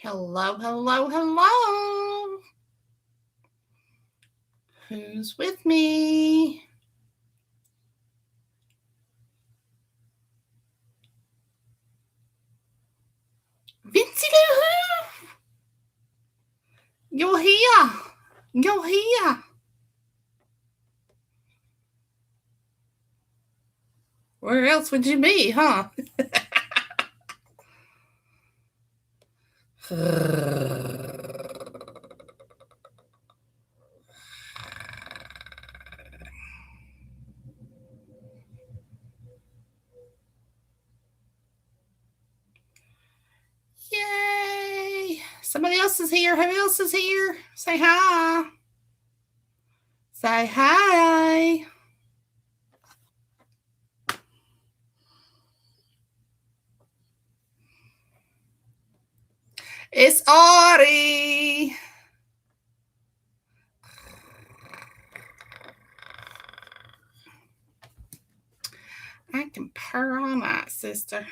Hello, hello, hello. Who's with me? Vincy Lou! You're here. You're here. Where else would you be, huh? Yay! Somebody else is here. Who else is here? Say hi. Say hi. It's Audie. I can purr all night, sister.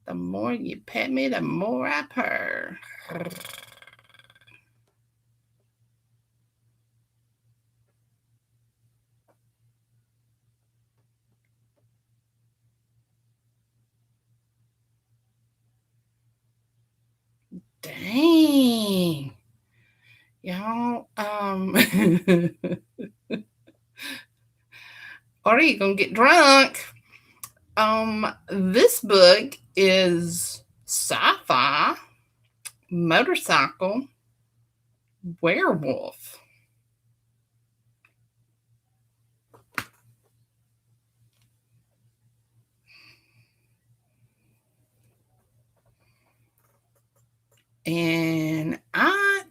The more you pet me, the more I purr. Dang. Y'all, are you gonna get drunk? This book is sci-fi, motorcycle, werewolf. And I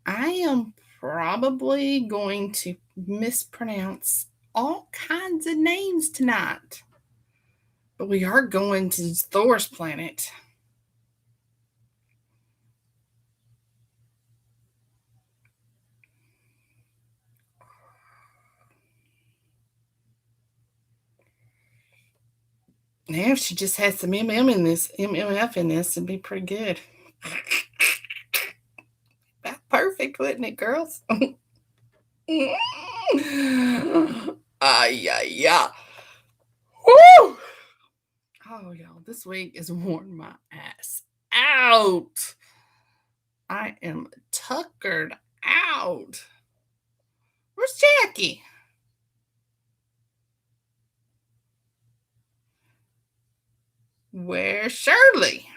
am probably going to mispronounce all kinds of names tonight. But we are going to Thor's planet. Now, if she just had some MMF in this, it'd be pretty good. About perfect, wouldn't it, girls? Yeah. Woo! Oh, y'all, this week is worn my ass out. I am tuckered out. Where's Jackie? Where's Shirley?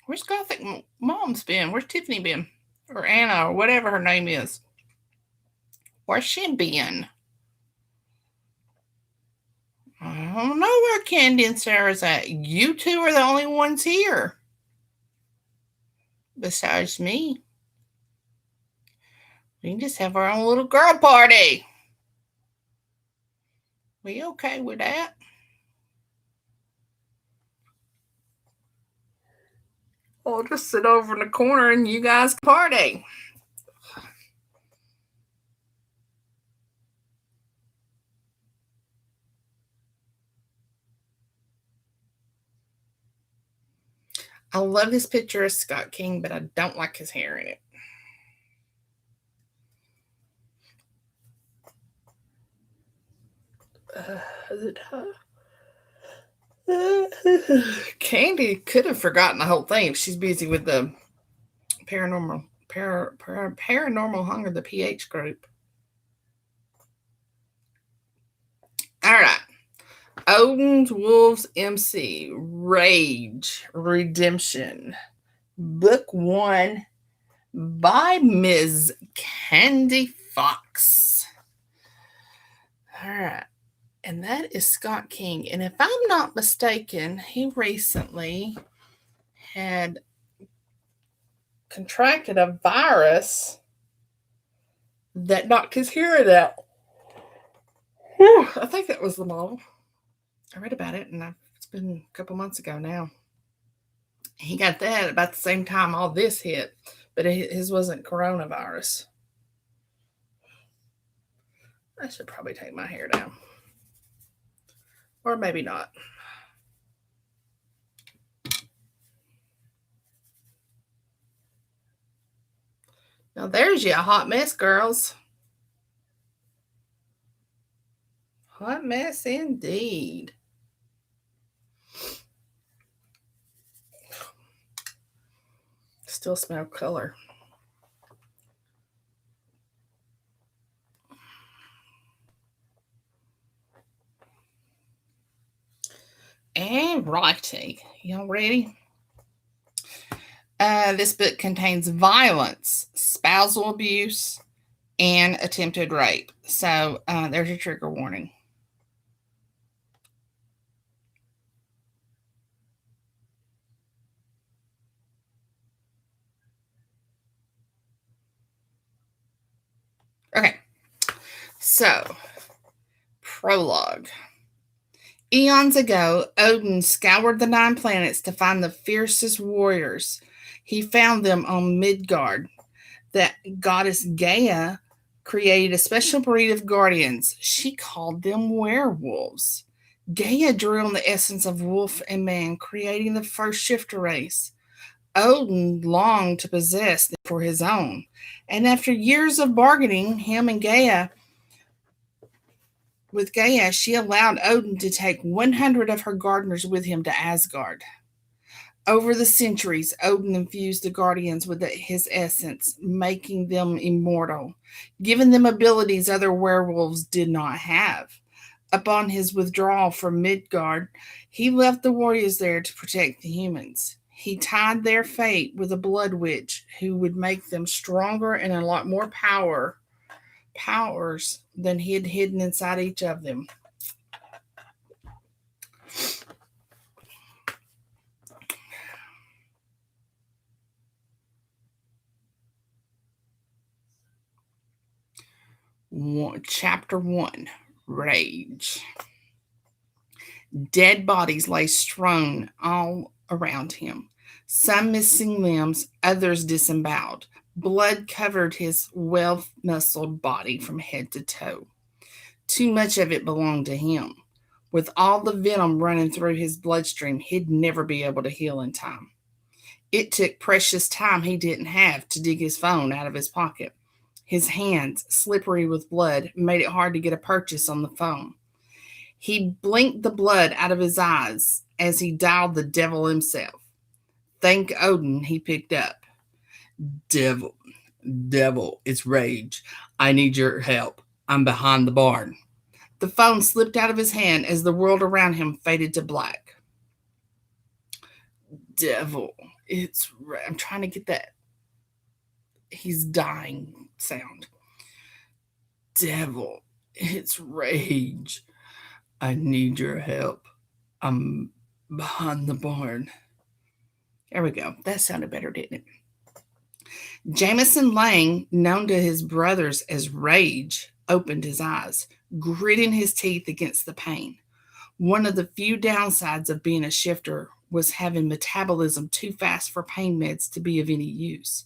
Where's Gothic Mom's been? Where's Tiffany been? Or Anna, or whatever her name is. Where's she been? I don't know where Candi and Sarah's at. You two are the only ones here. Besides me. We can just have our own little girl party. We okay with that? I'll just sit over in the corner and you guys party. I love this picture of Scott King, but I don't like his hair in it. Is it her? Candi could have forgotten the whole thing if she's busy with the paranormal hunger, the PH group. All right. Odin's Wolves MC Rage Redemption, Book 1 by Ms. Candi Fox. All right. And that is Scott King. And if I'm not mistaken, he recently had contracted a virus that knocked his hearing out. Whew, I think that was the model. I read about it, and it's been a couple months ago now. He got that about the same time all this hit, but his wasn't coronavirus. I should probably take my hair down. Or maybe not. Now there's you a hot mess, girls. Hot mess indeed. Still smell color. And righty. Y'all ready? This book contains violence, spousal abuse, and attempted rape. So there's your trigger warning. Okay. So, prologue. Eons ago, Odin scoured the 9 planets to find the fiercest warriors. He found them on Midgard. The goddess Gaia created a special breed of guardians. She called them werewolves. Gaia drew on the essence of wolf and man, creating the first shifter race. Odin longed to possess them for his own, and after years of bargaining, with Gaia, she allowed Odin to take 100 of her gardeners with him to Asgard. Over the centuries, Odin infused the guardians with his essence, making them immortal, giving them abilities other werewolves did not have. Upon his withdrawal from Midgard, he left the warriors there to protect the humans. He tied their fate with a blood witch who would make them stronger and a lot more powers than he had hidden inside each of them. Chapter 1, Rage. Dead bodies lay strewn all around him, some missing limbs, others disemboweled. Blood covered his well-muscled body from head to toe. Too much of it belonged to him. With all the venom running through his bloodstream, he'd never be able to heal in time. It took precious time he didn't have to dig his phone out of his pocket. His hands, slippery with blood, made it hard to get a purchase on the phone. He blinked the blood out of his eyes as he dialed the devil himself. Thank Odin, he picked up. Devil, it's Rage. I need your help. I'm behind the barn. The phone slipped out of his hand as the world around him faded to black. Devil, it's... I'm trying to get that he's dying sound. Devil, it's Rage. I need your help. I'm behind the barn. There we go. That sounded better, didn't it? Jameson Lang, known to his brothers as Rage, opened his eyes, gritting his teeth against the pain. One of the few downsides of being a shifter was having metabolism too fast for pain meds to be of any use.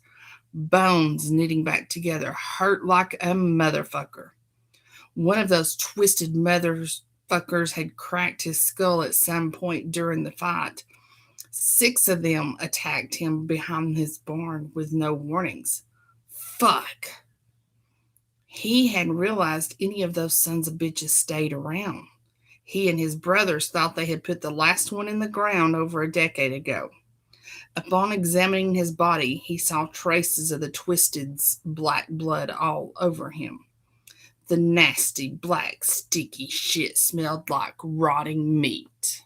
Bones knitting back together hurt like a motherfucker. One of those twisted motherfuckers had cracked his skull at some point during the fight. 6 of them attacked him behind his barn with no warnings. Fuck. He hadn't realized any of those sons of bitches stayed around. He and his brothers thought they had put the last one in the ground over a decade ago. Upon examining his body, he saw traces of the twisted's black blood all over him. The nasty, black, sticky shit smelled like rotting meat.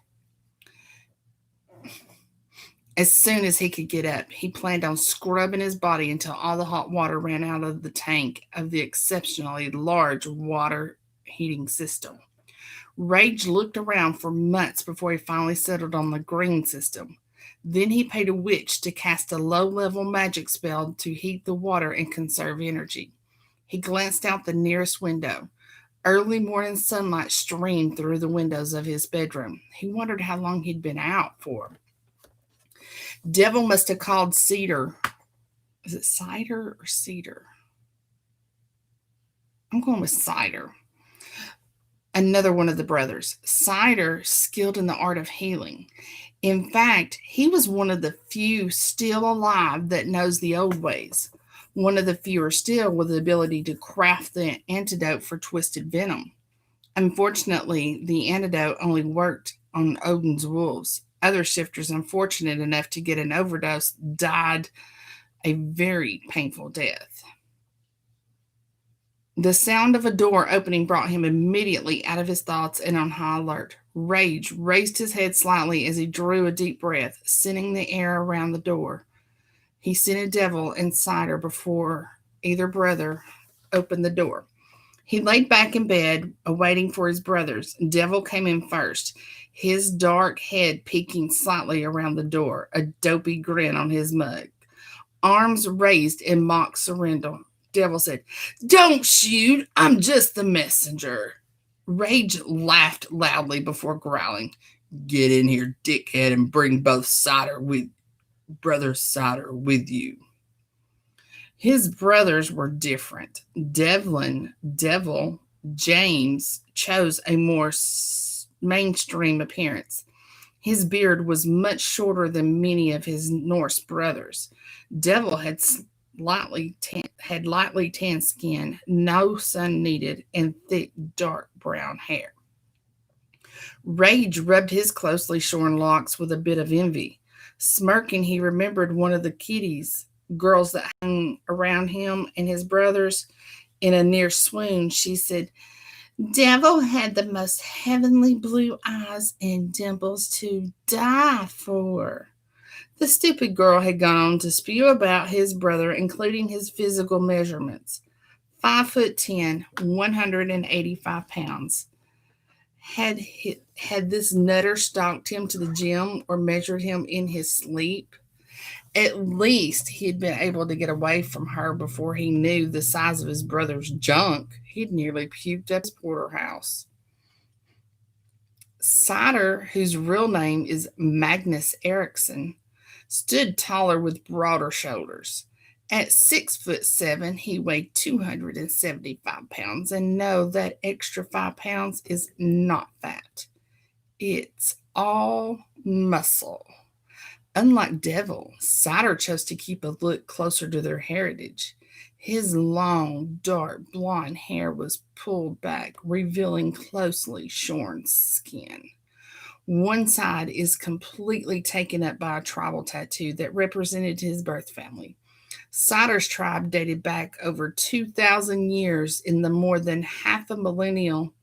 As soon as he could get up, he planned on scrubbing his body until all the hot water ran out of the tank of the exceptionally large water heating system. Rage looked around for months before he finally settled on the green system. Then he paid a witch to cast a low-level magic spell to heat the water and conserve energy. He glanced out the nearest window. Early morning sunlight streamed through the windows of his bedroom. He wondered how long he'd been out for. Devil must have called Cedar. Is it Cider or Cedar? I'm going with Cider. Another one of the brothers. Cider, skilled in the art of healing. In fact, he was one of the few still alive that knows the old ways. one of the fewer still with the ability to craft the antidote for twisted venom. Unfortunately, the antidote only worked on Odin's wolves. Other shifters, unfortunate enough to get an overdose, died a very painful death. The sound of a door opening brought him immediately out of his thoughts and on high alert. Rage raised his head slightly as he drew a deep breath, scenting the air around the door. He sent a devil and cider before either brother opened the door. He laid back in bed, awaiting for his brothers. Devil came in first, his dark head peeking slightly around the door, a dopey grin on his mug. Arms raised in mock surrender. Devil said, "Don't shoot, I'm just the messenger." Rage laughed loudly before growling, "Get in here, dickhead, and bring both brother Cider with you." His brothers were different. Devil, James chose a more mainstream appearance. His beard was much shorter than many of his Norse brothers. Devil had lightly tanned skin, no sun needed, and thick dark brown hair. Rage rubbed his closely shorn locks with a bit of envy. Smirking, he remembered one of the kiddies, girls that hung around him and his brothers. In a near swoon, she said, "Devil had the most heavenly blue eyes and dimples to die for." The stupid girl had gone on to spew about his brother, including his physical measurements. 5'10", 185 pounds. Had this nutter stalked him to the gym or measured him in his sleep? At least he had been able to get away from her before he knew the size of his brother's junk. He'd nearly puked up his porterhouse. Cider, whose real name is Magnus Eriksson, stood taller with broader shoulders. At 6'7", he weighed 275 pounds, and no, that extra 5 pounds is not fat. It's all muscle. Unlike Devil, Cider chose to keep a look closer to their heritage. His long, dark, blonde hair was pulled back, revealing closely shorn skin. One side is completely taken up by a tribal tattoo that represented his birth family. Cider's tribe dated back over 2,000 years. In the more than half a millennial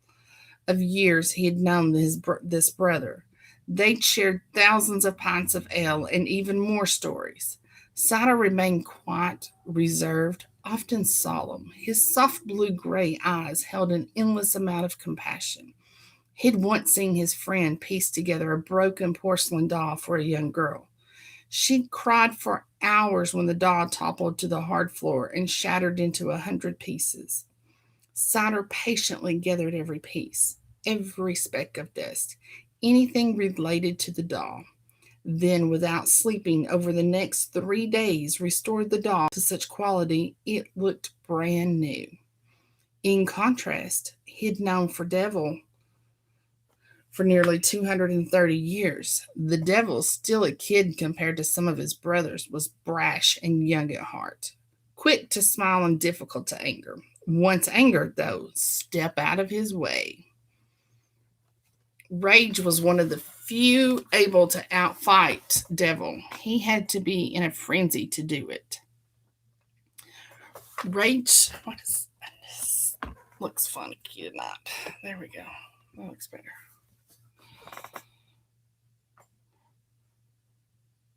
of years he had known this brother, they'd shared thousands of pints of ale and even more stories. Cider remained quiet, reserved, often solemn. His soft blue-gray eyes held an endless amount of compassion. He'd once seen his friend piece together a broken porcelain doll for a young girl. She'd cried for hours when the doll toppled to the hard floor and shattered into 100 pieces. Cider patiently gathered every piece, every speck of dust, anything related to the doll. Then, without sleeping over the next 3 days, restored the doll to such quality it looked brand new. In contrast, he'd known Devil for nearly 230 years. The Devil, still a kid compared to some of his brothers, was brash and young at heart, quick to smile and difficult to anger. Once angered, though, step out of his way. Rage was one of the few able to outfight Devil. He had to be in a frenzy to do it. Rage, what is this? Looks funky tonight. There we go. That looks better.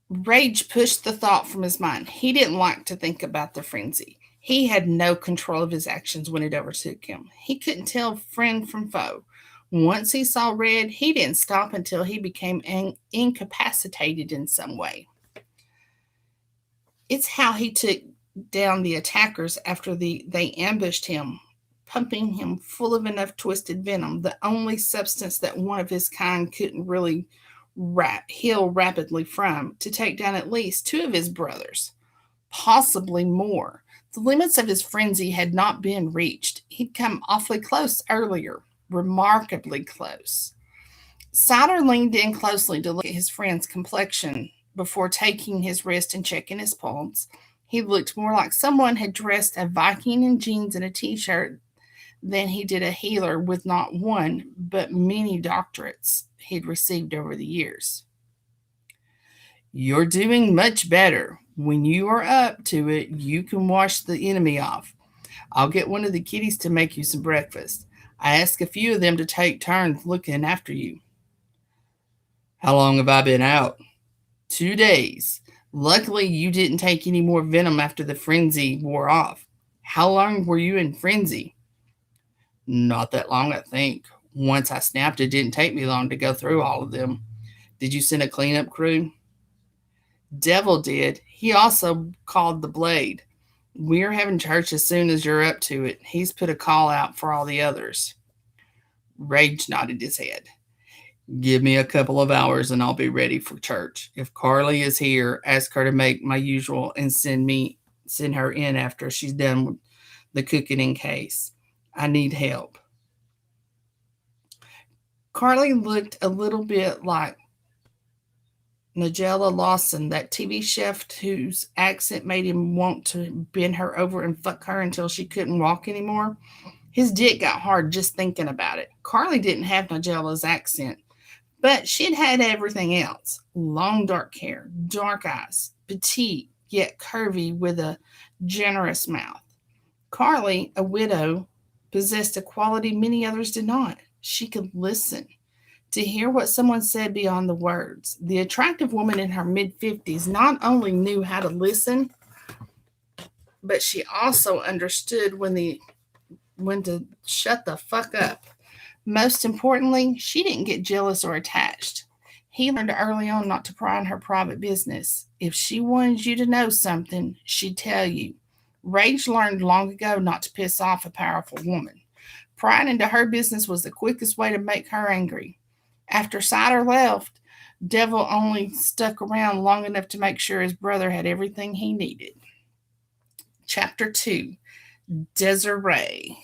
Rage pushed the thought from his mind. He didn't like to think about the frenzy. He had no control of his actions when it overtook him. He couldn't tell friend from foe. Once he saw red, he didn't stop until he became incapacitated in some way. It's how he took down the attackers after they ambushed him, pumping him full of enough twisted venom, the only substance that one of his kind couldn't really heal rapidly from, to take down at least two of his brothers, possibly more. The limits of his frenzy had not been reached. He'd come awfully close earlier, remarkably close. Cider leaned in closely to look at his friend's complexion before taking his wrist and checking his pulse. He looked more like someone had dressed a Viking in jeans and a t-shirt than he did a healer with not one, but many doctorates he'd received over the years. You're doing much better. When you are up to it, you can wash the enemy off. I'll get one of the kiddies to make you some breakfast. I asked a few of them to take turns looking after you. How long have I been out? 2 days. Luckily, you didn't take any more venom after the frenzy wore off. How long were you in frenzy? Not that long, I think. Once I snapped, it didn't take me long to go through all of them. Did you send a cleanup crew? Devil did. He also called the Blade. We're having church as soon as you're up to it. He's put a call out for all the others. Rage nodded his head. Give me a couple of hours and I'll be ready for church. If Carly is here, ask her to make my usual and send her in after she's done with the cooking in case I need help. Carly looked a little bit like Nigella Lawson, that TV chef whose accent made him want to bend her over and fuck her until she couldn't walk anymore. His dick got hard just thinking about it. Carly didn't have Nigella's accent, but she'd had everything else. Long dark hair, dark eyes, petite yet curvy with a generous mouth. Carly, a widow, possessed a quality many others did not. She could listen to hear what someone said beyond the words. The attractive woman in her mid-50s not only knew how to listen, but she also understood when to shut the fuck up. Most importantly, she didn't get jealous or attached. He learned early on not to pry on her private business. If she wanted you to know something, she'd tell you. Rage learned long ago not to piss off a powerful woman. Prying into her business was the quickest way to make her angry. After Cider left, Devil only stuck around long enough to make sure his brother had everything he needed. Chapter 2. Desiree.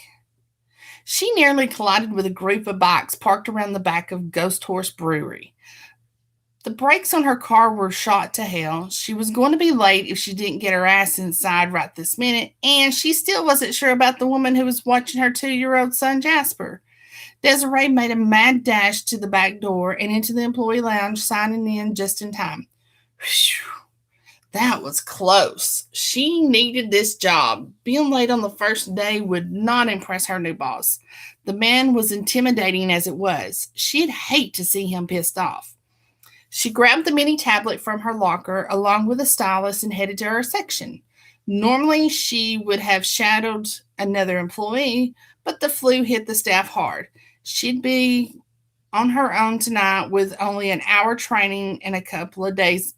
She nearly collided with a group of bikes parked around the back of Ghost Horse Brewery. The brakes on her car were shot to hell. She was going to be late if she didn't get her ass inside right this minute, and she still wasn't sure about the woman who was watching her 2-year-old son, Jasper. Desiree made a mad dash to the back door and into the employee lounge, signing in just in time. Whew, that was close. She needed this job. Being late on the first day would not impress her new boss. The man was intimidating as it was. She'd hate to see him pissed off. She grabbed the mini tablet from her locker along with a stylus and headed to her section. Normally, she would have shadowed another employee, but the flu hit the staff hard. She'd be on her own tonight with only an hour training a couple of days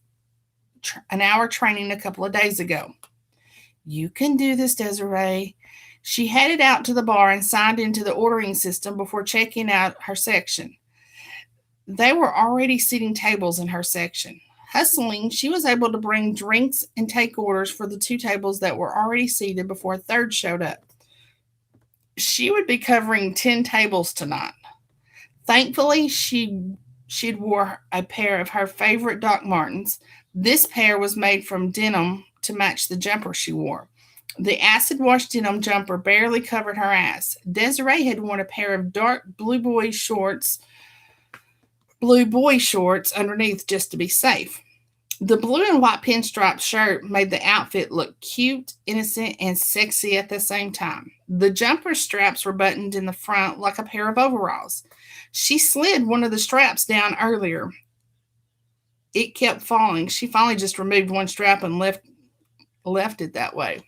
ago. You can do this, Desiree. She headed out to the bar and signed into the ordering system before checking out her section. They were already seating tables in her section. Hustling, she was able to bring drinks and take orders for the 2 tables that were already seated before a third showed up. She would be covering 10 tables tonight. Thankfully, she'd wore a pair of her favorite Doc Martens. This pair was made from denim to match the jumper she wore. The acid-wash denim jumper barely covered her ass. Desiree had worn a pair of dark blue boy shorts underneath just to be safe. The blue and white pinstripe shirt made the outfit look cute, innocent, and sexy at the same time. The jumper straps were buttoned in the front like a pair of overalls. She slid one of the straps down earlier. It kept falling. She finally just removed one strap and left it that way.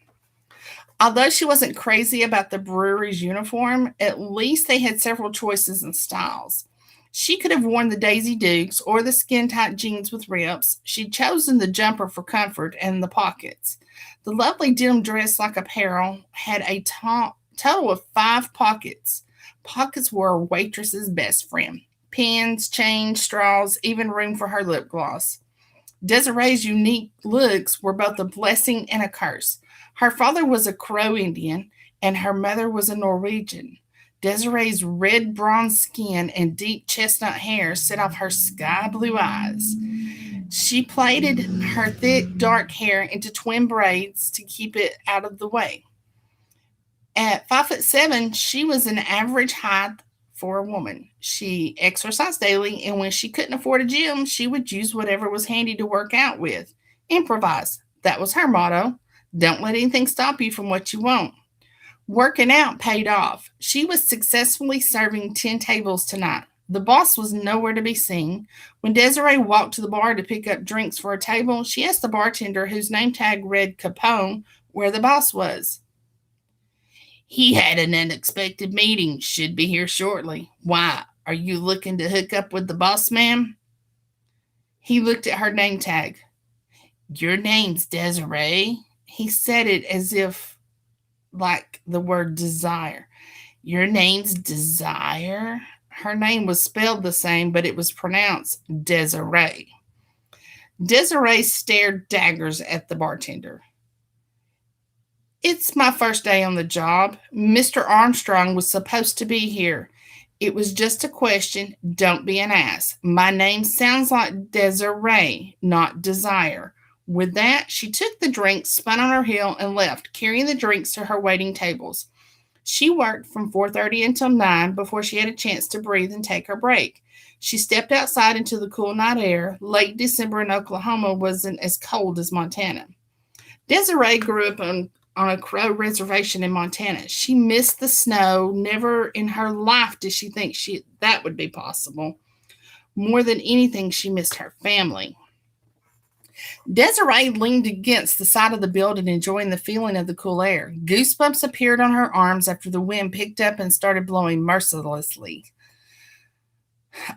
Although she wasn't crazy about the brewery's uniform, at least they had several choices and styles. She could have worn the Daisy Dukes or the skin-tight jeans with rips. She'd chosen the jumper for comfort and the pockets. The lovely denim dress-like apparel had a total of 5 pockets. Pockets were a waitress's best friend. Pens, chains, straws, even room for her lip gloss. Desiree's unique looks were both a blessing and a curse. Her father was a Crow Indian, and her mother was a Norwegian. Desiree's red bronze skin and deep chestnut hair set off her sky blue eyes. She plaited her thick, dark hair into twin braids to keep it out of the way. At 5'7", she was an average height for a woman. She exercised daily, and when she couldn't afford a gym, she would use whatever was handy to work out with. Improvise. That was her motto. Don't let anything stop you from what you want. Working out paid off. She was successfully serving 10 tables tonight. The boss was nowhere to be seen. When Desiree walked to the bar to pick up drinks for a table, she asked the bartender, whose name tag read Capone, where the boss was. He had an unexpected meeting. Should be here shortly. Why? Are you looking to hook up with the boss, ma'am? He looked at her name tag. Your name's Desiree? He said it as if like the word desire. Your name's Desire? Her name was spelled the same, but it was pronounced Desiree. Desiree stared daggers at the bartender. It's my first day on the job. Mr. Armstrong was supposed to be here. It was just a question. Don't be an ass. My name sounds like Desiree, not Desire. With that, she took the drinks, spun on her heel, and left, carrying the drinks to her waiting tables. She worked from 4:30 until 9 before she had a chance to breathe and take her break. She stepped outside into the cool night air. Late December in Oklahoma wasn't as cold as Montana. Desiree grew up on a Crow reservation in Montana. She missed the snow. Never in her life did she think that would be possible. More than anything, she missed her family. Desiree leaned against the side of the building, enjoying the feeling of the cool air. Goosebumps appeared on her arms after the wind picked up and started blowing mercilessly.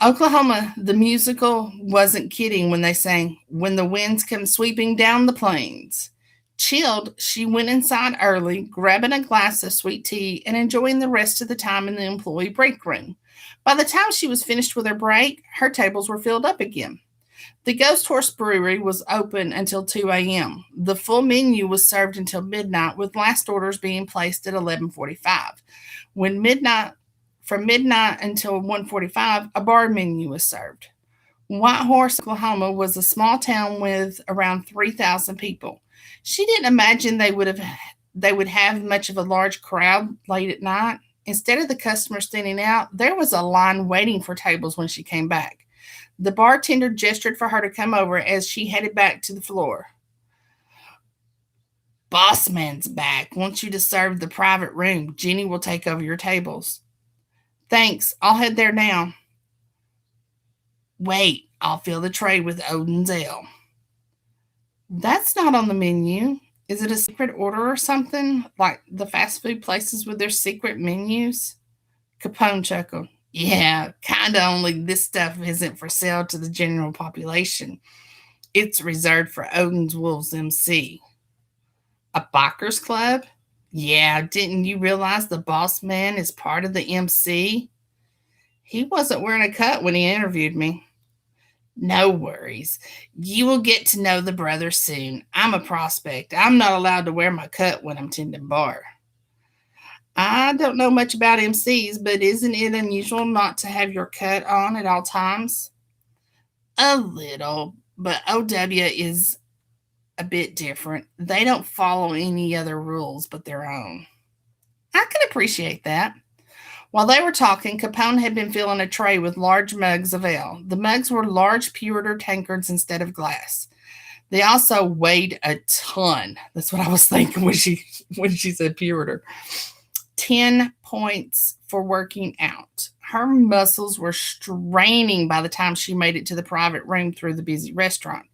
Oklahoma, the musical, wasn't kidding when they sang, When the Winds Come Sweeping Down the Plains. Chilled, she went inside early, grabbing a glass of sweet tea and enjoying the rest of the time in the employee break room. By the time she was finished with her break, her tables were filled up again. The Ghost Horse Brewery was open until 2 a.m. The full menu was served until midnight, with last orders being placed at 11:45. From midnight until 1:45, a bar menu was served. White Horse, Oklahoma was a small town with around 3,000 people. She didn't imagine they would have much of a large crowd late at night. Instead of the customers standing out, there was a line waiting for tables when she came back. The bartender gestured for her to come over as she headed back to the floor. Bossman's back. Wants you to serve the private room. Jenny will take over your tables. Thanks. I'll head there now. Wait, I'll fill the tray with Odin's ale. That's not on the menu. Is it a secret order or something? Like the fast food places with their secret menus? Capone chuckled. Yeah, kinda, only this stuff isn't for sale to the general population. It's reserved for Odin's Wolves MC. A bikers club? Yeah, didn't you realize the boss man is part of the MC? He wasn't wearing a cut when he interviewed me. No worries. You will get to know the brother soon. I'm a prospect. I'm not allowed to wear my cut when I'm tending bar. I don't know much about MCs, but isn't it unusual not to have your cut on at all times? A little, but OW is a bit different. They don't follow any other rules but their own. I can appreciate that. While they were talking, Capone had been filling a tray with large mugs of ale. The mugs were large pewter tankards instead of glass. They also weighed a ton. That's what I was thinking when she said pewter. 10 points for working out. Her muscles were straining by the time she made it to the private room through the busy restaurant.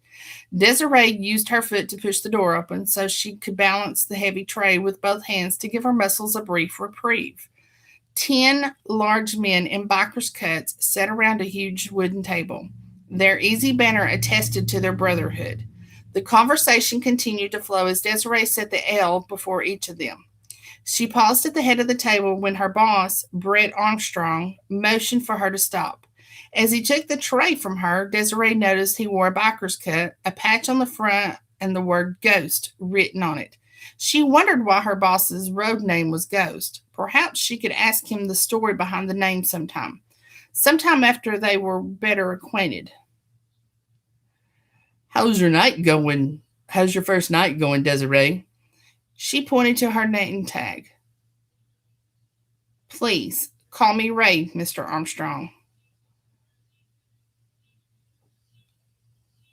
Desiree used her foot to push the door open so she could balance the heavy tray with both hands to give her muscles a brief reprieve. 10 large men in biker's cuts sat around a huge wooden table. Their easy banter attested to their brotherhood. The conversation continued to flow as Desiree set the ale before each of them. She paused at the head of the table when her boss, Brett Armstrong, motioned for her to stop. As he took the tray from her, Desiree noticed he wore a biker's cut, a patch on the front, and the word Ghost written on it. She wondered why her boss's road name was Ghost. Perhaps she could ask him the story behind the name sometime after they were better acquainted. How's your night going? How's your first night going, Desiree? She pointed to her name tag. Please, call me Ray, Mr. Armstrong.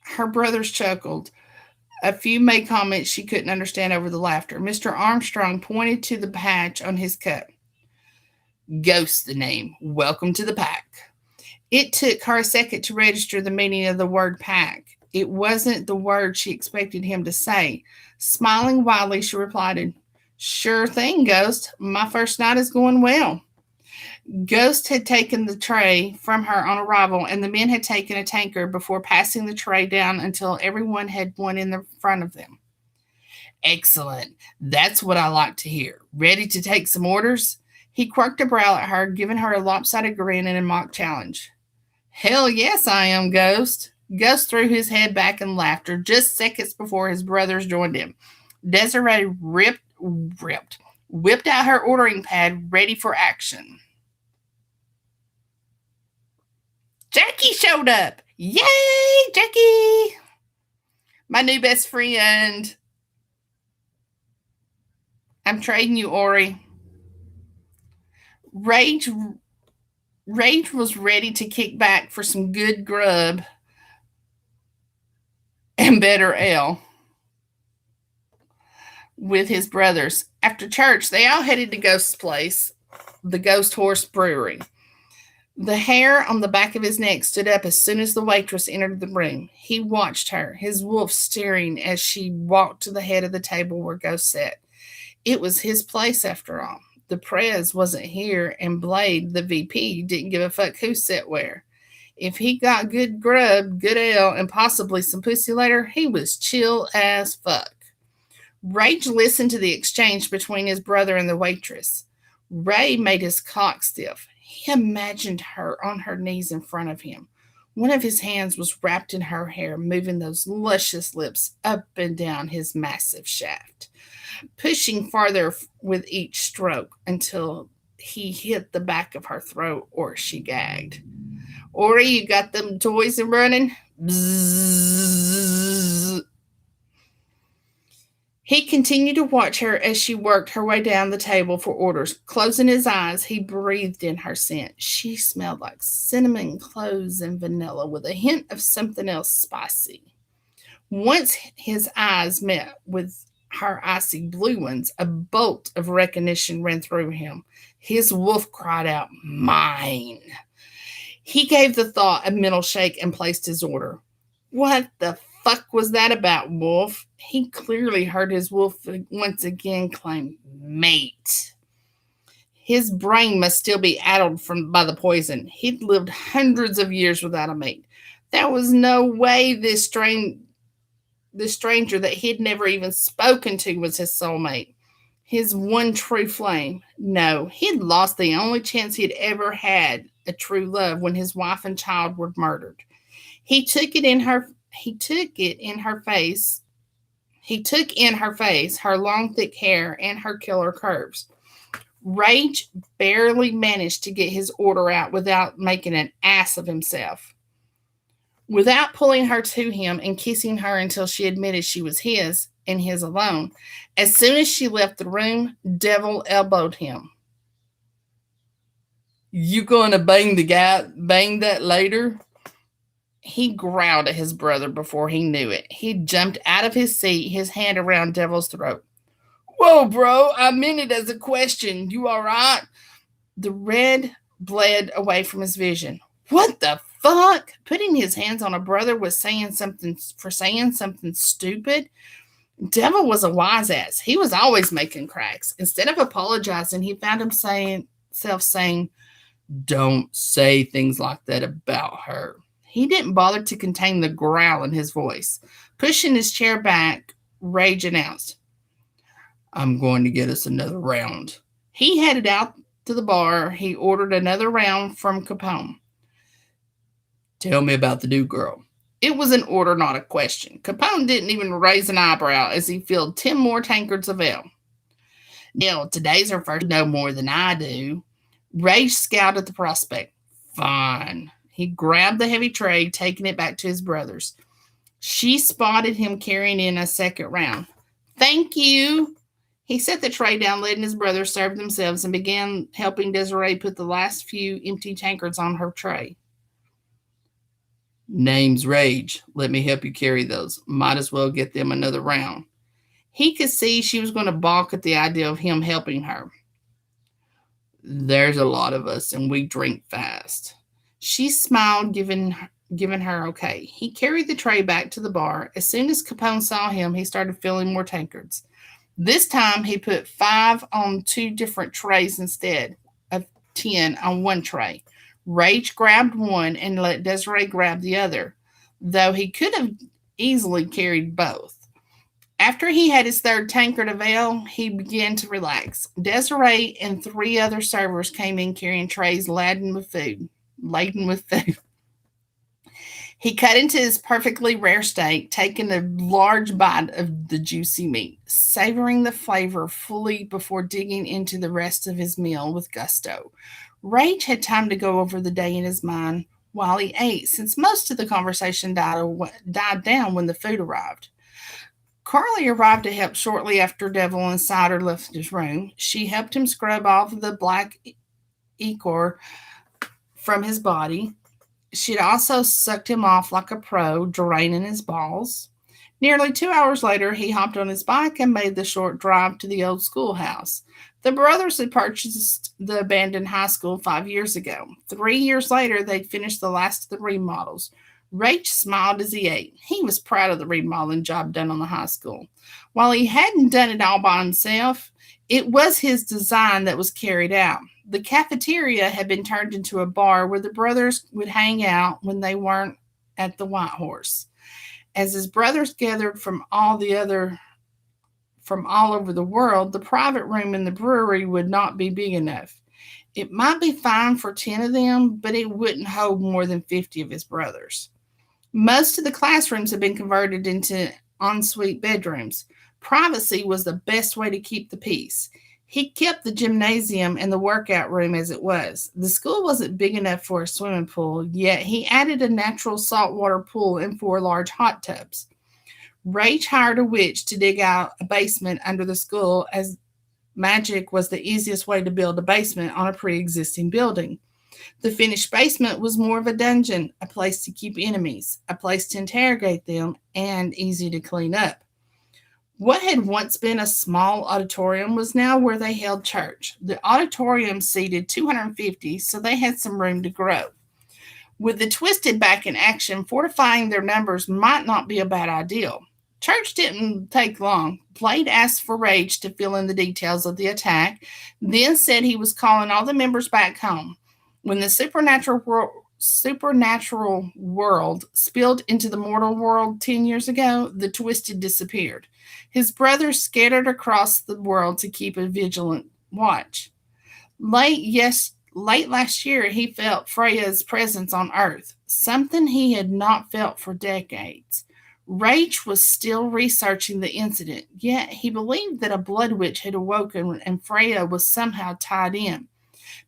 Her brothers chuckled. A few made comments she couldn't understand over the laughter. Mr. Armstrong pointed to the patch on his cup. Ghost, the name. Welcome to the pack. It took her a second to register the meaning of the word pack. It wasn't the word she expected him to say. Smiling widely, she replied, Sure thing, Ghost. My first night is going well. Ghost had taken the tray from her on arrival, and the men had taken a tankard before passing the tray down until everyone had one in the front of them. Excellent. That's what I like to hear. Ready to take some orders? He quirked a brow at her, giving her a lopsided grin and a mock challenge. Hell yes, I am, Ghost. Ghost threw his head back in laughter just seconds before his brothers joined him. Desiree whipped out her ordering pad, ready for action. Jackie showed up. Yay, Jackie! My new best friend. I'm trading you, Ori. Rage was ready to kick back for some good grub and better ale with his brothers. After church, they all headed to Ghost's place, the Ghost Horse Brewery. The hair on the back of his neck stood up as soon as the waitress entered the room. He watched her, his wolf staring as she walked to the head of the table where Ghost sat. It was his place after all. The Prez wasn't here, and Blade, the VP, didn't give a fuck who sat where. If he got good grub, good ale, and possibly some pussy later, he was chill as fuck. Rage listened to the exchange between his brother and the waitress. Ray made his cock stiff. He imagined her on her knees in front of him. One of his hands was wrapped in her hair, moving those luscious lips up and down his massive shaft, pushing farther with each stroke until he hit the back of her throat or she gagged. Ori, you got them toys and running? Bzzz. He continued to watch her as she worked her way down the table for orders. Closing his eyes, he breathed in her scent. She smelled like cinnamon, cloves, and vanilla with a hint of something else spicy. Once his eyes met with her icy blue ones, a bolt of recognition ran through him. His wolf cried out, Mine. He gave the thought a mental shake and placed his order. What the fuck was that about, Wolf? He clearly heard his wolf once again claim mate. His brain must still be addled by the poison. He'd lived hundreds of years without a mate. There was no way this stranger that he'd never even spoken to was his soulmate. His one true flame. No, he'd lost the only chance he'd ever had a true love when his wife and child were murdered. He took in her face, her long thick hair and her killer curves. Rage barely managed to get his order out without making an ass of himself. Without pulling her to him and kissing her until she admitted she was his and his alone, as soon as she left the room, Devil elbowed him. You gonna bang that later? He growled at his brother before he knew it. He jumped out of his seat, his hand around Devil's throat. Whoa, bro, I meant it as a question. You all right? The red bled away from his vision. What the fuck? Putting his hands on a brother was saying something stupid. Devil was a wise ass. He was always making cracks. Instead of apologizing, he found himself saying, Don't say things like that about her. He didn't bother to contain the growl in his voice. Pushing his chair back, Rage announced, I'm going to get us another round. He headed out to the bar. He ordered another round from Capone. Tell me about the new girl. It was an order, not a question. Capone didn't even raise an eyebrow as he filled 10 more tankards of ale. Neil, today's her first. No more than I do. Rage scowled at the prospect. Fine. He grabbed the heavy tray, taking it back to his brothers. She spotted him carrying in a second round. Thank you. He set the tray down, letting his brothers serve themselves, and began helping Desiree put the last few empty tankards on her tray. Name's Rage. Let me help you carry those. Might as well get them another round. He could see she was going to balk at the idea of him helping her. There's a lot of us, and we drink fast. She smiled, giving her okay. He carried the tray back to the bar. As soon as Capone saw him, he started filling more tankards. This time, he put 5 on 2 different trays instead of 10 on one tray. Rage grabbed one and let Desiree grab the other, though he could have easily carried both. After he had his third tankard of ale, he began to relax. Desiree and 3 other servers came in carrying trays laden with food. He cut into his perfectly rare steak, taking a large bite of the juicy meat, savoring the flavor fully before digging into the rest of his meal with gusto. Rage had time to go over the day in his mind while he ate, since most of the conversation died down when the food arrived. Carly arrived to help shortly after Devil and Cider left his room. She helped him scrub off the black ichor from his body. She'd also sucked him off like a pro, draining his balls. Nearly 2 hours later, he hopped on his bike and made the short drive to the old schoolhouse. The brothers had purchased the abandoned high school 5 years ago. 3 years later, they'd finished the last of the remodels. Rach smiled as he ate. He was proud of the remodeling job done on the high school. While he hadn't done it all by himself, it was his design that was carried out. The cafeteria had been turned into a bar where the brothers would hang out when they weren't at the White Horse. As his brothers gathered from all over the world, the private room in the brewery would not be big enough. It might be fine for 10 of them, but it wouldn't hold more than 50 of his brothers. Most of the classrooms had been converted into ensuite bedrooms. Privacy was the best way to keep the peace. He kept the gymnasium and the workout room as it was. The school wasn't big enough for a swimming pool, yet he added a natural saltwater pool and 4 large hot tubs. Rach hired a witch to dig out a basement under the school, as magic was the easiest way to build a basement on a pre-existing building. The finished basement was more of a dungeon, a place to keep enemies, a place to interrogate them, and easy to clean up. What had once been a small auditorium was now where they held church. The auditorium seated 250, so they had some room to grow. With the Twisted back in action, fortifying their numbers might not be a bad idea. Church didn't take long. Blade asked for Rage to fill in the details of the attack, then said he was calling all the members back home. When the supernatural world spilled into the mortal world 10 years ago, the Twisted disappeared. His brothers scattered across the world to keep a vigilant watch. Late last year, he felt Freya's presence on Earth, something he had not felt for decades. Rach was still researching the incident, yet he believed that a blood witch had awoken and Freya was somehow tied in.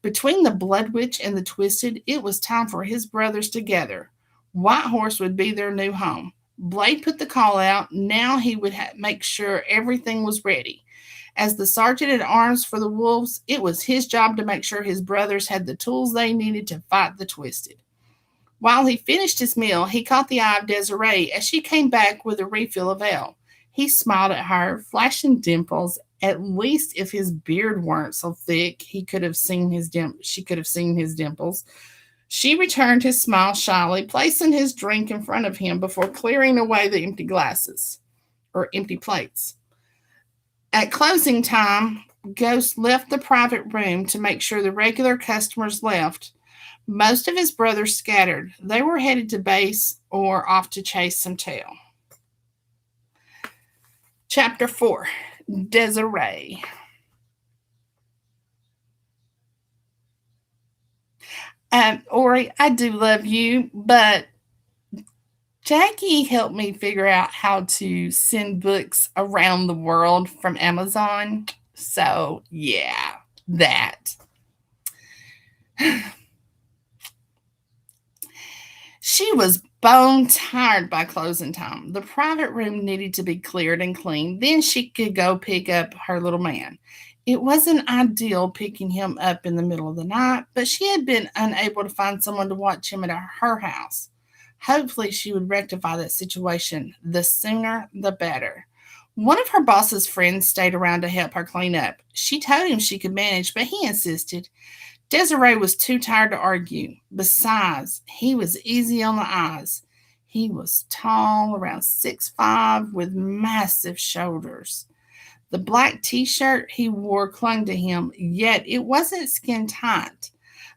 Between the Blood Witch and the Twisted, it was time for his brothers to gather. White Horse would be their new home. Blade put the call out. Now he would make sure everything was ready. As the sergeant at arms for the Wolves, it was his job to make sure his brothers had the tools they needed to fight the Twisted. While he finished his meal, he caught the eye of Desiree as she came back with a refill of ale. He smiled at her, flashing dimples. At least if his beard weren't so thick, she could have seen his dimples. She returned his smile shyly, placing his drink in front of him before clearing away the empty plates. At closing time, Ghost left the private room to make sure the regular customers left. Most of his brothers scattered. They were headed to base or off to chase some tail. Chapter 4. Desiree. Ori, I do love you, but Jackie helped me figure out how to send books around the world from Amazon. So, yeah, that. She was bone tired by closing time. The private room needed to be cleared and cleaned. Then she could go pick up her little man. It wasn't ideal picking him up in the middle of the night, but she had been unable to find someone to watch him at her house. Hopefully, she would rectify that situation. The sooner, the better. One of her boss's friends stayed around to help her clean up. She told him she could manage, but he insisted. Desiree was too tired to argue. Besides, he was easy on the eyes. He was tall, around 6'5", with massive shoulders. The black t-shirt he wore clung to him, yet it wasn't skin tight.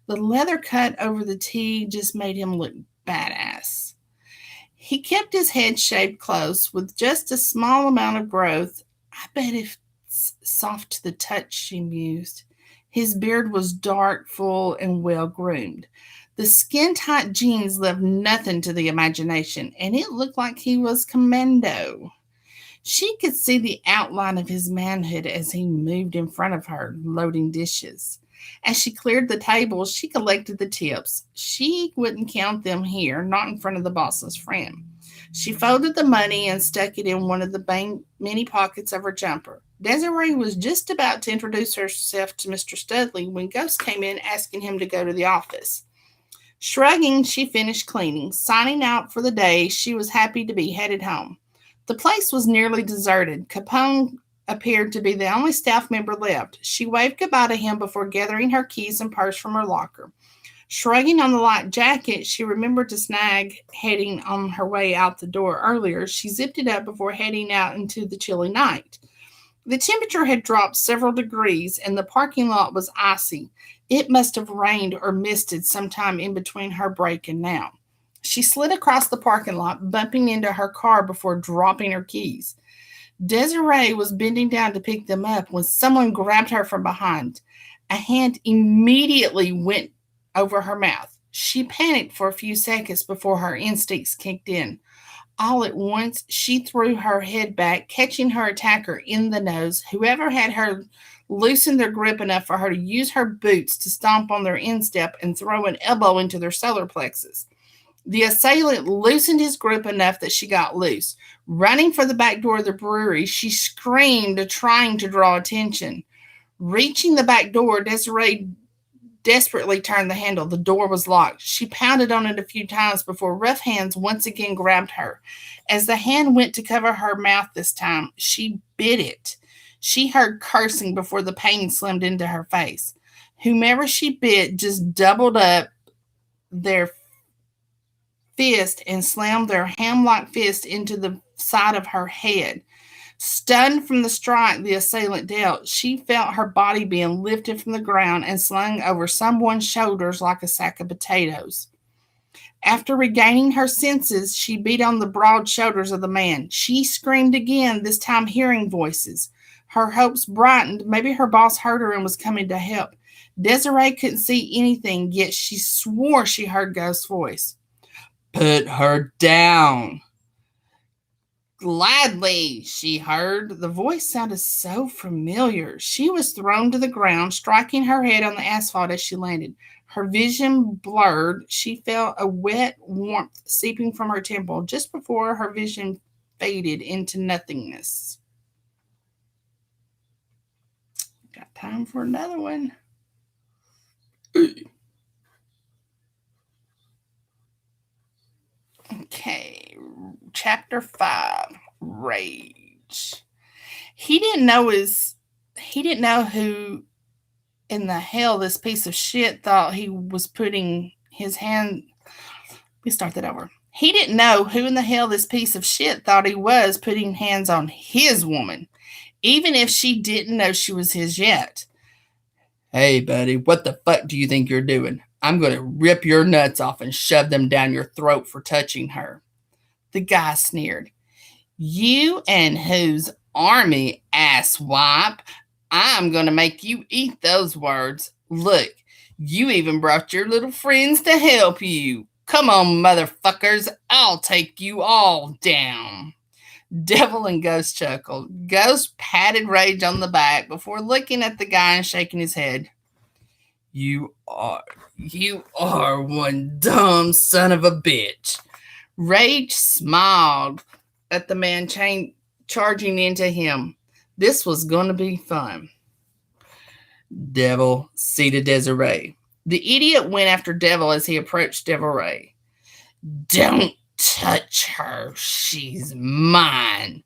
The leather cut over the tee just made him look badass. He kept his head shaved close with just a small amount of growth. I bet it's soft to the touch, she mused. His beard was dark, full, and well-groomed. The skin-tight jeans left nothing to the imagination, and it looked like he was commando. She could see the outline of his manhood as he moved in front of her, loading dishes. As she cleared the table, she collected the tips. She wouldn't count them here, not in front of the boss's friend. She folded the money and stuck it in one of the many pockets of her jumper. Desiree was just about to introduce herself to Mr. Studley when Ghost came in asking him to go to the office. Shrugging, she finished cleaning. Signing out for the day, she was happy to be headed home. The place was nearly deserted. Capone appeared to be the only staff member left. She waved goodbye to him before gathering her keys and purse from her locker. Shrugging on the light jacket she remembered to snag heading on her way out the door earlier, she zipped it up before heading out into the chilly night. The temperature had dropped several degrees and the parking lot was icy. It must have rained or misted sometime in between her break and now. She slid across the parking lot, bumping into her car before dropping her keys. Desiree was bending down to pick them up when someone grabbed her from behind. A hand immediately went over her mouth. She panicked for a few seconds before her instincts kicked in. All at once, she threw her head back, catching her attacker in the nose. Whoever had her loosened their grip enough for her to use her boots to stomp on their instep and throw an elbow into their solar plexus. The assailant loosened his grip enough that she got loose. Running for the back door of the brewery, she screamed, trying to draw attention. Reaching the back door, Desiree desperately turned the handle. The door was locked. She pounded on it a few times before rough hands once again grabbed her. As the hand went to cover her mouth this time, she bit it. She heard cursing before the pain slammed into her face. Whomever she bit just doubled up their fist and slammed their ham-like fist into the side of her head. Stunned from the strike the assailant dealt, she felt her body being lifted from the ground and slung over someone's shoulders like a sack of potatoes. After regaining her senses, she beat on the broad shoulders of the man. She screamed again, this time hearing voices. Her hopes brightened. Maybe her boss heard her and was coming to help. Desiree couldn't see anything, yet she swore she heard Ghost's voice. "Put her down." "Gladly," she heard. The voice sounded so familiar. She was thrown to the ground, striking her head on the asphalt as she landed. Her vision blurred. She felt a wet warmth seeping from her temple just before her vision faded into nothingness. Got time for another one. Okay, chapter 5, Rage. He didn't know who in the hell this piece of shit thought he was putting his hand. Let me start that over. He didn't know who in the hell this piece of shit thought he was putting hands on his woman, even if she didn't know she was his yet. "Hey, buddy, what the fuck do you think you're doing? I'm going to rip your nuts off and shove them down your throat for touching her." The guy sneered. "You and whose army, asswipe? I'm going to make you eat those words. Look, you even brought your little friends to help you. Come on, motherfuckers, I'll take you all down." Devil and Ghost chuckled. Ghost patted Rage on the back before looking at the guy and shaking his head. You are one dumb son of a bitch." Rage smiled at the man charging into him. This was going to be fun. Devil, see to Desiree. The idiot went after Devil as he approached Desiree. Don't touch her. She's mine.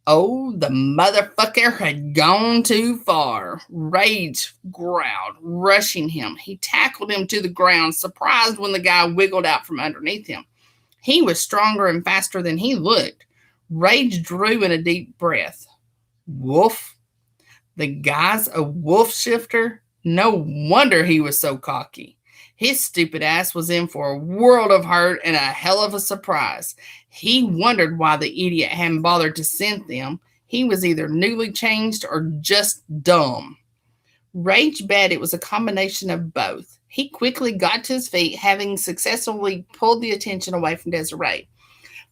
Oh, the motherfucker had gone too far. Rage growled, rushing him. He tackled him to the ground, surprised when the guy wiggled out from underneath him. He was stronger and faster than he looked. Rage drew in a deep breath. Wolf? The guy's a wolf shifter? No wonder he was so cocky. His stupid ass was in for a world of hurt and a hell of a surprise. He wondered why the idiot hadn't bothered to send them. He was either newly changed or just dumb. Rage bet it was a combination of both. He quickly got to his feet, having successfully pulled the attention away from Desiree.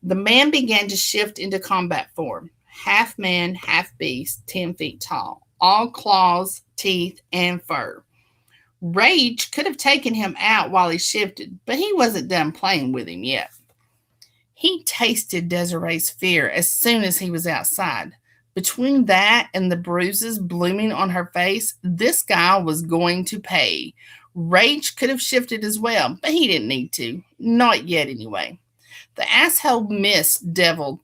The man began to shift into combat form. Half man, half beast, 10 feet tall. All claws, teeth, and fur. Rage could have taken him out while he shifted, but he wasn't done playing with him yet. He tasted Desiree's fear as soon as he was outside. Between that and the bruises blooming on her face, this guy was going to pay. Rage could have shifted as well, but he didn't need to. Not yet, anyway. The asshole missed Devil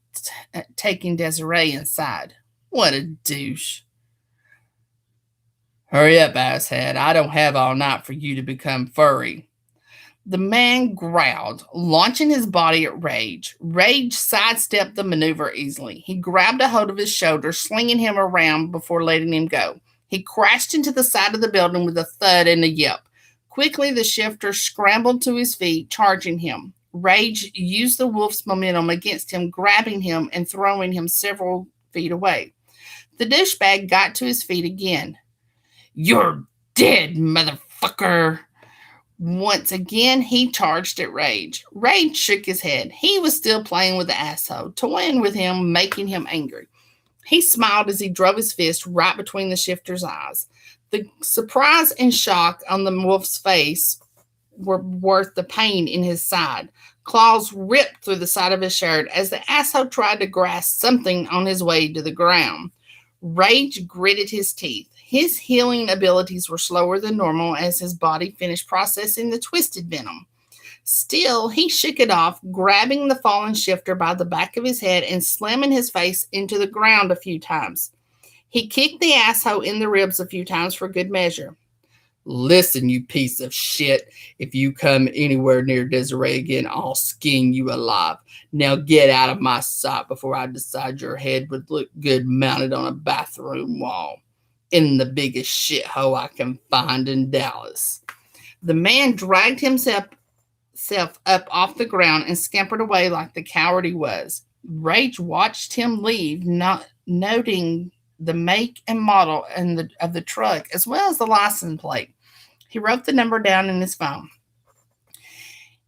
taking Desiree inside. What a douche. Hurry up, asshead. I don't have all night for you to become furry. The man growled, launching his body at Rage. Rage sidestepped the maneuver easily. He grabbed a hold of his shoulder, slinging him around before letting him go. He crashed into the side of the building with a thud and a yelp. Quickly, the shifter scrambled to his feet, charging him. Rage used the wolf's momentum against him, grabbing him and throwing him several feet away. The douchebag got to his feet again. You're dead, motherfucker. Once again, he charged at Rage. Rage shook his head. He was still playing with the asshole, toying with him, making him angry. He smiled as he drove his fist right between the shifter's eyes. The surprise and shock on the wolf's face were worth the pain in his side. Claws ripped through the side of his shirt as the asshole tried to grasp something on his way to the ground. Rage gritted his teeth. His healing abilities were slower than normal as his body finished processing the twisted venom. Still, he shook it off, grabbing the fallen shifter by the back of his head and slamming his face into the ground a few times. He kicked the asshole in the ribs a few times for good measure. Listen, you piece of shit. If you come anywhere near Desiree again, I'll skin you alive. Now get out of my sight before I decide your head would look good mounted on a bathroom wall in the biggest shithole I can find in Dallas. The man dragged himself up off the ground and scampered away like the coward he was. Rage watched him leave, not noting the make and model of the truck as well as the license plate. He wrote the number down in his phone.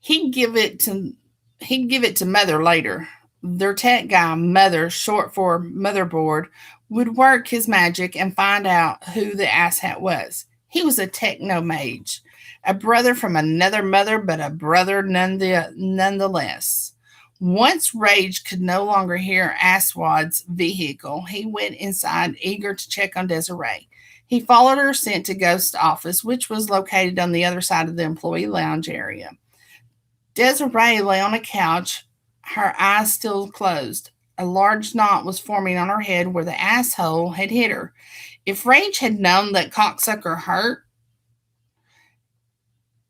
He'd give it to Mother later. Their tech guy, Mother, short for motherboard, would work his magic and find out who the asshat was. He was a techno mage, a brother from another mother, but a brother nonetheless. Once Rage could no longer hear Aswad's vehicle, he went inside, eager to check on Desiree. He followed her scent to Ghost's office, which was located on the other side of the employee lounge area. Desiree lay on a couch, her eyes still closed. A large knot was forming on her head where the asshole had hit her. If Rage had known that cocksucker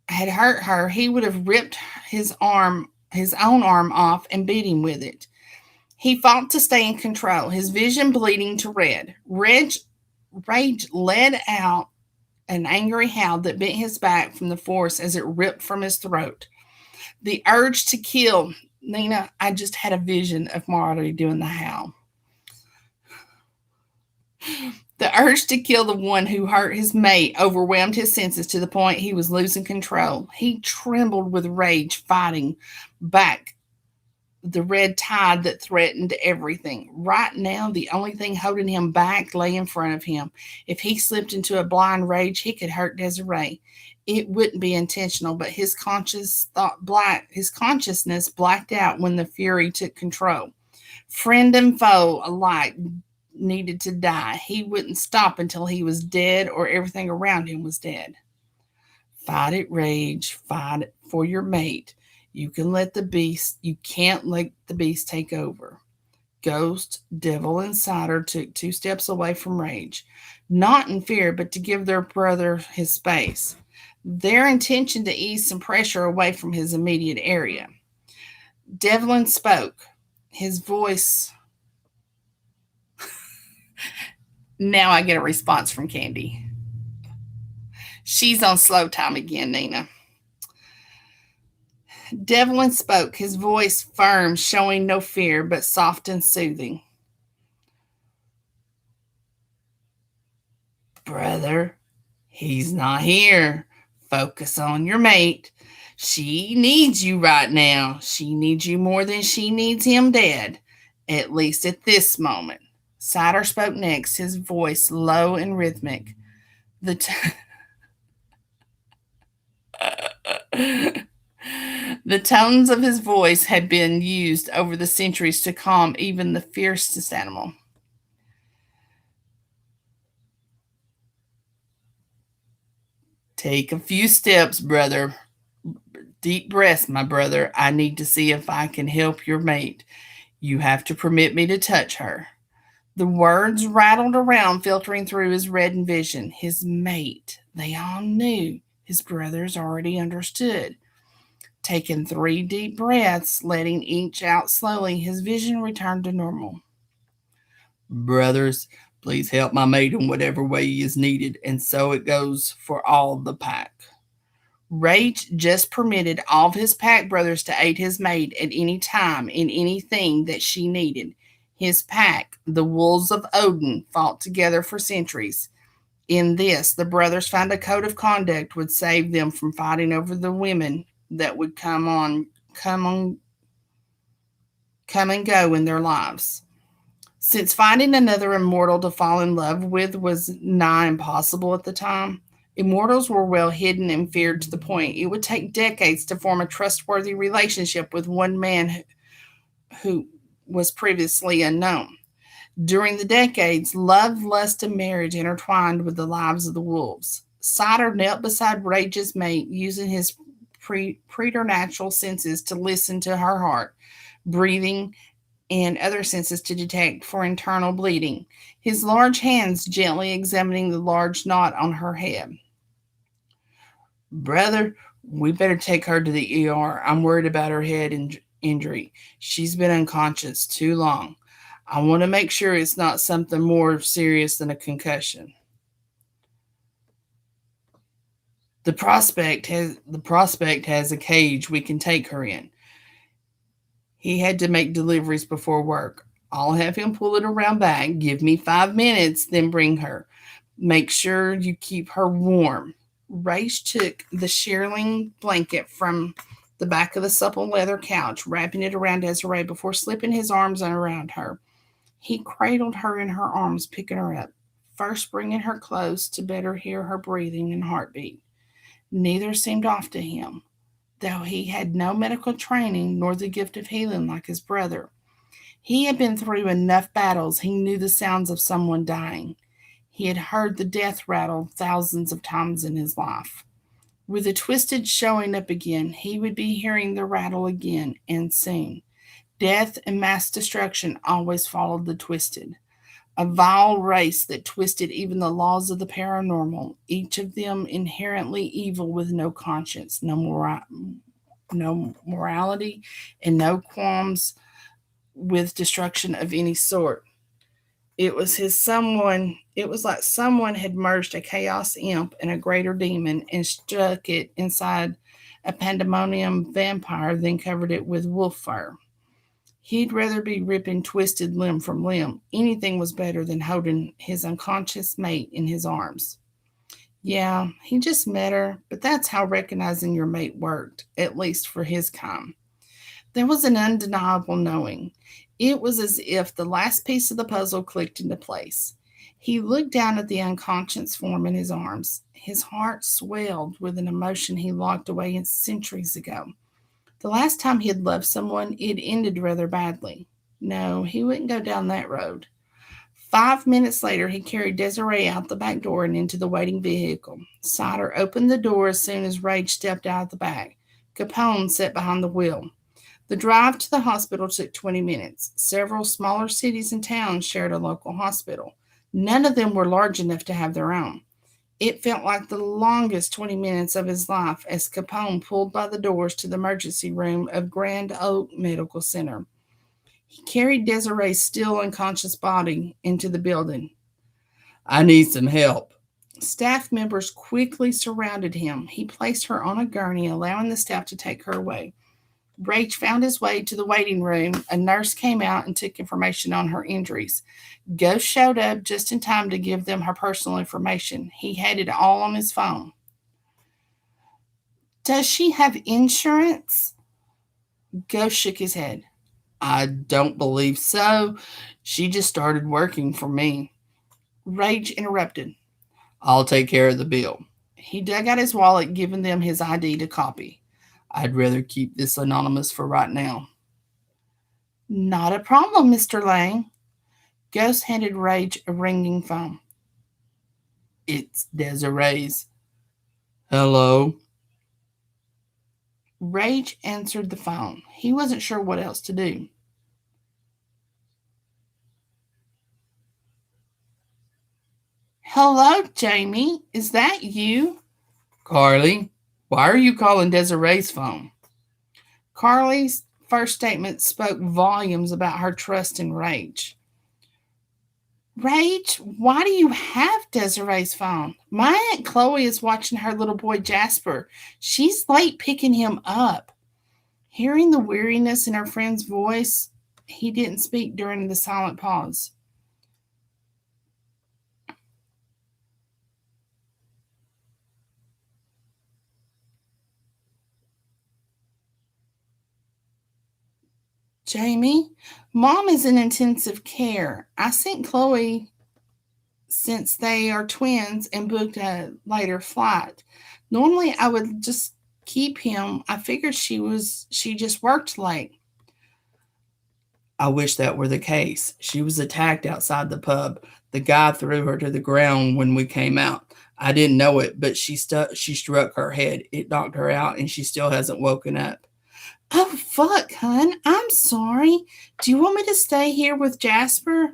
had hurt her, he would have ripped his own arm off and beat him with it. He fought to stay in control, his vision bleeding to red. Rage let out an angry howl that bent his back from the force as it ripped from his throat. The urge to kill. Nina, I just had a vision of Marty doing the howl. The urge to kill the one who hurt his mate overwhelmed his senses to the point he was losing control. He trembled with rage, fighting back the red tide that threatened everything. Right now, the only thing holding him back lay in front of him. If he slipped into a blind rage, he could hurt Desiree. It wouldn't be intentional, but his consciousness blacked out when the fury took control. Friend and foe alike needed to die. He wouldn't stop until he was dead or everything around him was dead. Fight it, rage. Fight it for your mate. You can't let the beast take over. Ghost, Devil, and Cider took 2 steps away from Rage, not in fear, but to give their brother his space. Their intention to ease some pressure away from his immediate area. Devlin spoke. His voice. Now I get a response from Candi. She's on slow time again, Nina. Devlin spoke, his voice firm, showing no fear, but soft and soothing. Brother, he's not here. Focus on your mate. She needs you right now. She needs you more than she needs him dead, at least at this moment. Cider spoke next, his voice low and rhythmic. The The tones of his voice had been used over the centuries to calm even the fiercest animal. Take a few steps, brother. Deep breaths, my brother. I need to see if I can help your mate. You have to permit me to touch her. The words rattled around, filtering through his reddened vision. His mate. They all knew. His brothers already understood. Taking 3 deep breaths, letting each out slowly, his vision returned to normal. Brothers, please help my mate in whatever way is needed, and so it goes for all the pack. Rage just permitted all of his pack brothers to aid his mate at any time in anything that she needed. His pack, the wolves of Odin, fought together for centuries. In this, the brothers found a code of conduct would save them from fighting over the women that would come and go in their lives. Since finding another immortal to fall in love with was nigh impossible at the time, immortals were well hidden and feared to the point it would take decades to form a trustworthy relationship with one man who was previously unknown. During the decades, love, lust, and marriage intertwined with the lives of the wolves. Cider knelt beside Rage's mate, using his preternatural senses to listen to her heart, breathing, and other senses to detect for internal bleeding, his large hands gently examining the large knot on her head. Brother, we better take her to the ER. I'm worried about her head injury. She's been unconscious too long. I want to make sure it's not something more serious than a concussion. The prospect has a cage we can take her in. He had to make deliveries before work. I'll have him pull it around back. Give me 5 minutes, then bring her. Make sure you keep her warm. Rage took the shearling blanket from the back of the supple leather couch, wrapping it around Desiree before slipping his arms around her. He cradled her in her arms, picking her up, first bringing her close to better hear her breathing and heartbeat. Neither seemed off to him, though he had no medical training nor the gift of healing like his brother. He had been through enough battles, he knew the sounds of someone dying. He had heard the death rattle thousands of times in his life. With the twisted showing up again, he would be hearing the rattle again, and soon. Death and mass destruction always followed the twisted. A vile race that twisted even the laws of the paranormal, each of them inherently evil with no conscience, no morality, and no qualms with destruction of any sort. It was like someone had merged a chaos imp and a greater demon and stuck it inside a pandemonium vampire, then covered it with wolf fur. He'd rather be ripping twisted limb from limb. Anything was better than holding his unconscious mate in his arms. Yeah, he just met her, but that's how recognizing your mate worked, at least for his kind. There was an undeniable knowing. It was as if the last piece of the puzzle clicked into place. He looked down at the unconscious form in his arms. His heart swelled with an emotion he locked away centuries ago. The last time he had loved someone, it ended rather badly. No, he wouldn't go down that road. 5 minutes later, he carried Desiree out the back door and into the waiting vehicle. Sider opened the door as soon as Rage stepped out of the back. Capone sat behind the wheel. The drive to the hospital took 20 minutes. Several smaller cities and towns shared a local hospital. None of them were large enough to have their own. It felt like the longest 20 minutes of his life as Capone pulled by the doors to the emergency room of Grand Oak Medical Center. He carried Desiree's still unconscious body into the building. I need some help. Staff members quickly surrounded him. He placed her on a gurney, allowing the staff to take her away. Rage found his way to the waiting room. A nurse came out and took information on her injuries. Ghost showed up just in time to give them her personal information. He had it all on his phone. Does she have insurance? Ghost shook his head. I don't believe so. She just started working for me. Rage interrupted. I'll take care of the bill. He dug out his wallet, giving them his ID to copy. I'd rather keep this anonymous for right now. Not a problem, Mr. Lang. Ghost handed Rage a ringing phone. It's Desiree's. Hello. Rage answered the phone. He wasn't sure what else to do. Hello, Jamie. Is that you? Carly, why are you calling Desiree's phone? Carly's first statement spoke volumes about her trust in Rage. Rage, why do you have Desiree's phone? My Aunt Chloe is watching her little boy Jasper. She's late picking him up. Hearing the weariness in her friend's voice, he didn't speak during the silent pause. Jamie, Mom is in intensive care. I sent Chloe since they are twins and booked a later flight. Normally I would just keep him. I figured she just worked late. I wish that were the case. She was attacked outside the pub. The guy threw her to the ground when we came out. I didn't know it, but she struck her head. It knocked her out and she still hasn't woken up. Oh, fuck, hun. I'm sorry. Do you want me to stay here with Jasper?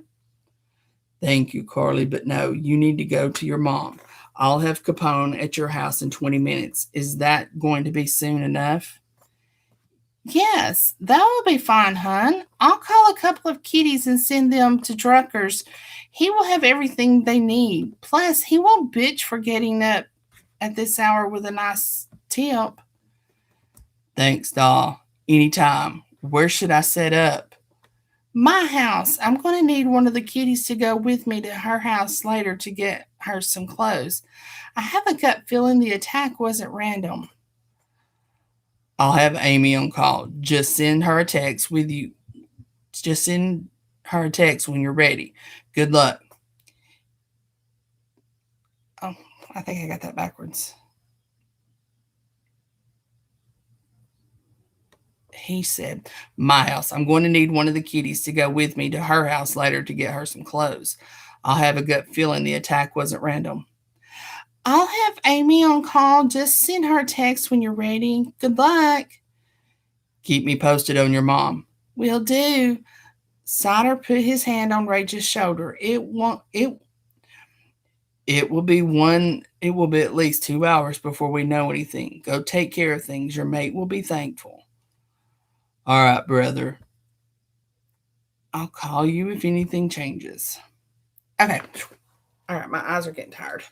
Thank you, Carly, but no, you need to go to your mom. I'll have Capone at your house in 20 minutes. Is that going to be soon enough? Yes, that will be fine, hun. I'll call a couple of kitties and send them to Drucker's. He will have everything they need. Plus, he won't bitch for getting up at this hour with a nice tip. Thanks, doll. Anytime. Where should I set up? My house. I'm going to need one of the kitties to go with me to her house later to get her some clothes. I have a gut feeling the attack wasn't random. I'll have Amy on call. Just send her a text with you. Just send her a text when you're ready. Good luck. Oh, I think I got that backwards. He said, my house. I'm going to need one of the kitties to go with me to her house later to get her some clothes. I'll have a gut feeling the attack wasn't random. I'll have Amy on call. Just send her a text when you're ready. Good luck. Keep me posted on your mom. Will do. Sider put his hand on Rage's shoulder. It will be at least 2 hours before we know anything. Go take care of things. Your mate will be thankful. All right, brother. I'll call you if anything changes. Okay. All right, my eyes are getting tired.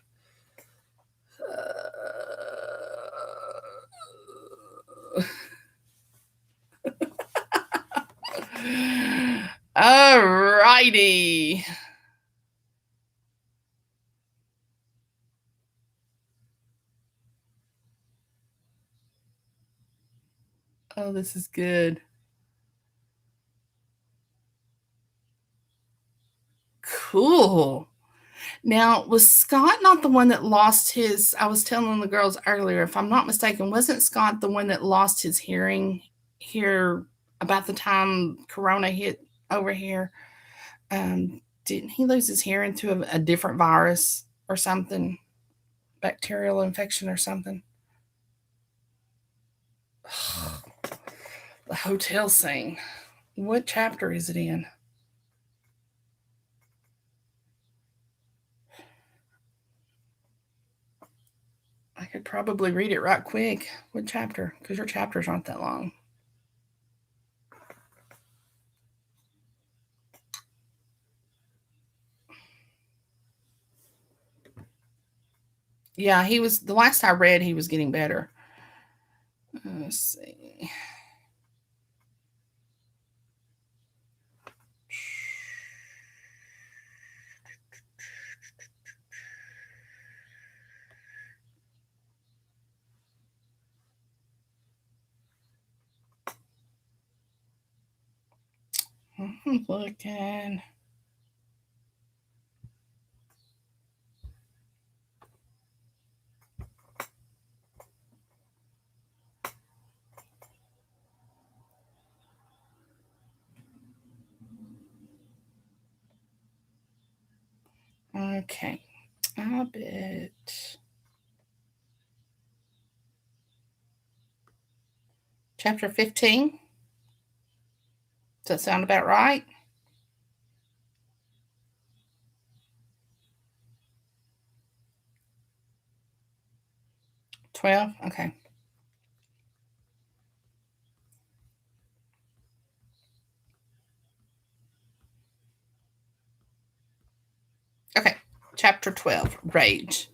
All righty. Oh, this is good. Cool. Now, was Scott not the one that lost his? I was telling the girls earlier, if I'm not mistaken, wasn't Scott the one that lost his hearing here about the time Corona hit over here? Didn't he lose his hearing to a different virus or something? Bacterial infection or something? The hotel scene. What chapter is it in? I could probably read it right quick. What chapter? Because your chapters aren't that long. Yeah, he was, the last I read, he was getting better. Let's see. I'm looking. Okay. I bet. Chapter 15. Does that sound about right? 12? Okay. Okay. Chapter 12. Rage.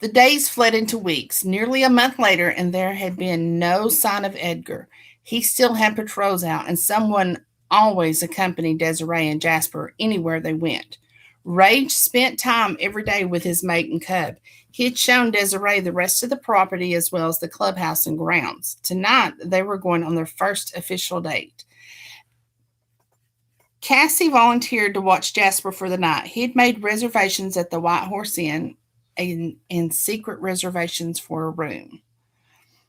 The days fled into weeks, nearly a month later, and there had been no sign of Edgar. He still had patrols out, and someone always accompanied Desiree and Jasper anywhere they went. Rage spent time every day with his mate and cub. He had shown Desiree the rest of the property as well as the clubhouse and grounds. Tonight, they were going on their first official date. Cassie volunteered to watch Jasper for the night. He had made reservations at the White Horse Inn and secret reservations for a room.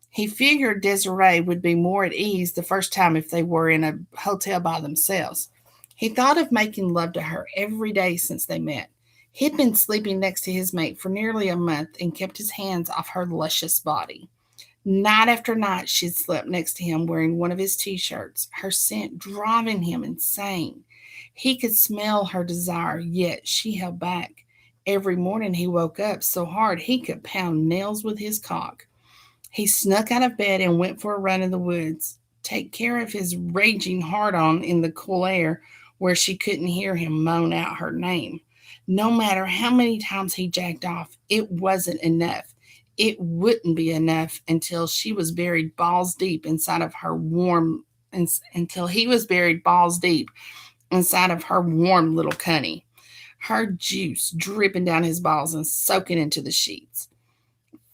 He figured Desiree would be more at ease the first time if they were in a hotel by themselves. He thought of making love to her every day since they met. He'd been sleeping next to his mate for nearly a month and kept his hands off her luscious body. Night after night, she'd slept next to him wearing one of his t shirts, her scent driving him insane. He could smell her desire, yet she held back. Every morning he woke up so hard he could pound nails with his cock. He snuck out of bed and went for a run in the woods, take care of his raging heart on in the cool air where she couldn't hear him moan out her name. No matter how many times he jacked off, it wasn't enough. It wouldn't be enough until she was buried balls deep inside of her warm until he was buried balls deep inside of her warm little cunny, her juice dripping down his balls and soaking into the sheets.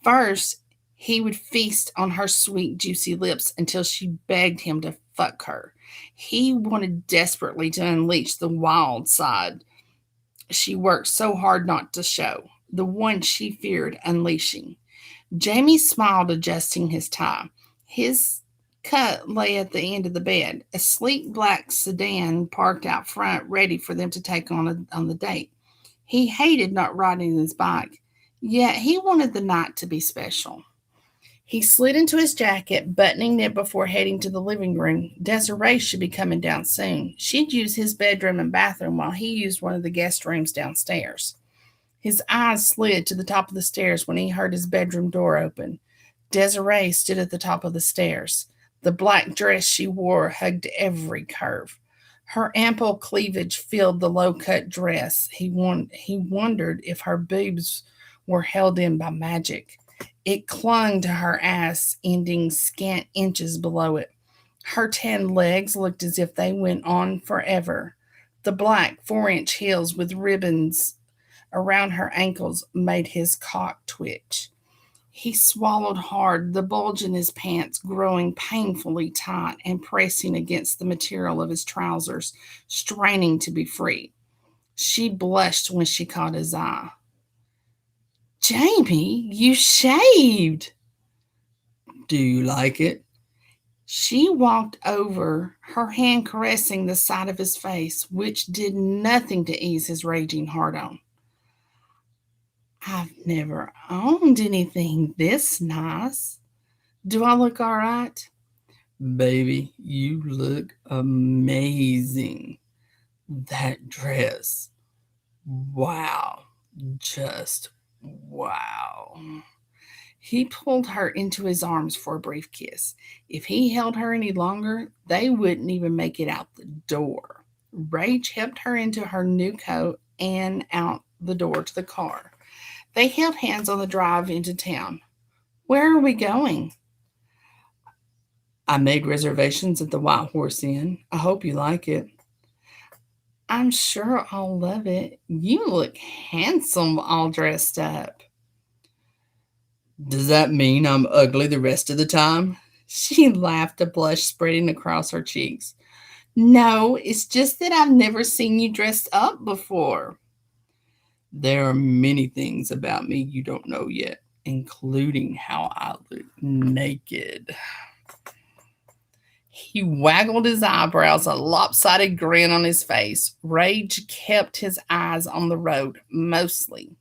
First, he would feast on her sweet, juicy lips until she begged him to fuck her. He wanted desperately to unleash the wild side she worked so hard not to show, the one she feared unleashing. Jamie smiled, adjusting his tie. His cut lay at the end of the bed, a sleek black sedan parked out front, ready for them to take on the date. He hated not riding his bike, yet he wanted the night to be special. He slid into his jacket, buttoning it before heading to the living room. Desiree should be coming down soon. She'd use his bedroom and bathroom while he used one of the guest rooms downstairs. His eyes slid to the top of the stairs when he heard his bedroom door open. Desiree stood at the top of the stairs. The black dress she wore hugged every curve. Her ample cleavage filled the low-cut dress. He wondered if her boobs were held in by magic. It clung to her ass, ending scant inches below it. Her tan legs looked as if they went on forever. The black 4-inch heels with ribbons around her ankles made his cock twitch. He swallowed hard, the bulge in his pants growing painfully tight and pressing against the material of his trousers, straining to be free. She blushed when she caught his eye. Jamie, you shaved. Do you like it? She walked over, her hand caressing the side of his face, which did nothing to ease his raging heart on. I've never owned anything this nice. Do I look all right? Baby, you look amazing. That dress. Wow. Just wow. He pulled her into his arms for a brief kiss. If he held her any longer, they wouldn't even make it out the door. Rage helped her into her new coat and out the door to the car. They held hands on the drive into town. Where are we going? I made reservations at the White Horse Inn. I hope you like it. I'm sure I'll love it. You look handsome all dressed up. Does that mean I'm ugly the rest of the time? She laughed, a blush spreading across her cheeks. No, it's just that I've never seen you dressed up before. There are many things about me you don't know yet, including how I look naked. He waggled his eyebrows, a lopsided grin on his face. Rage kept his eyes on the road, mostly.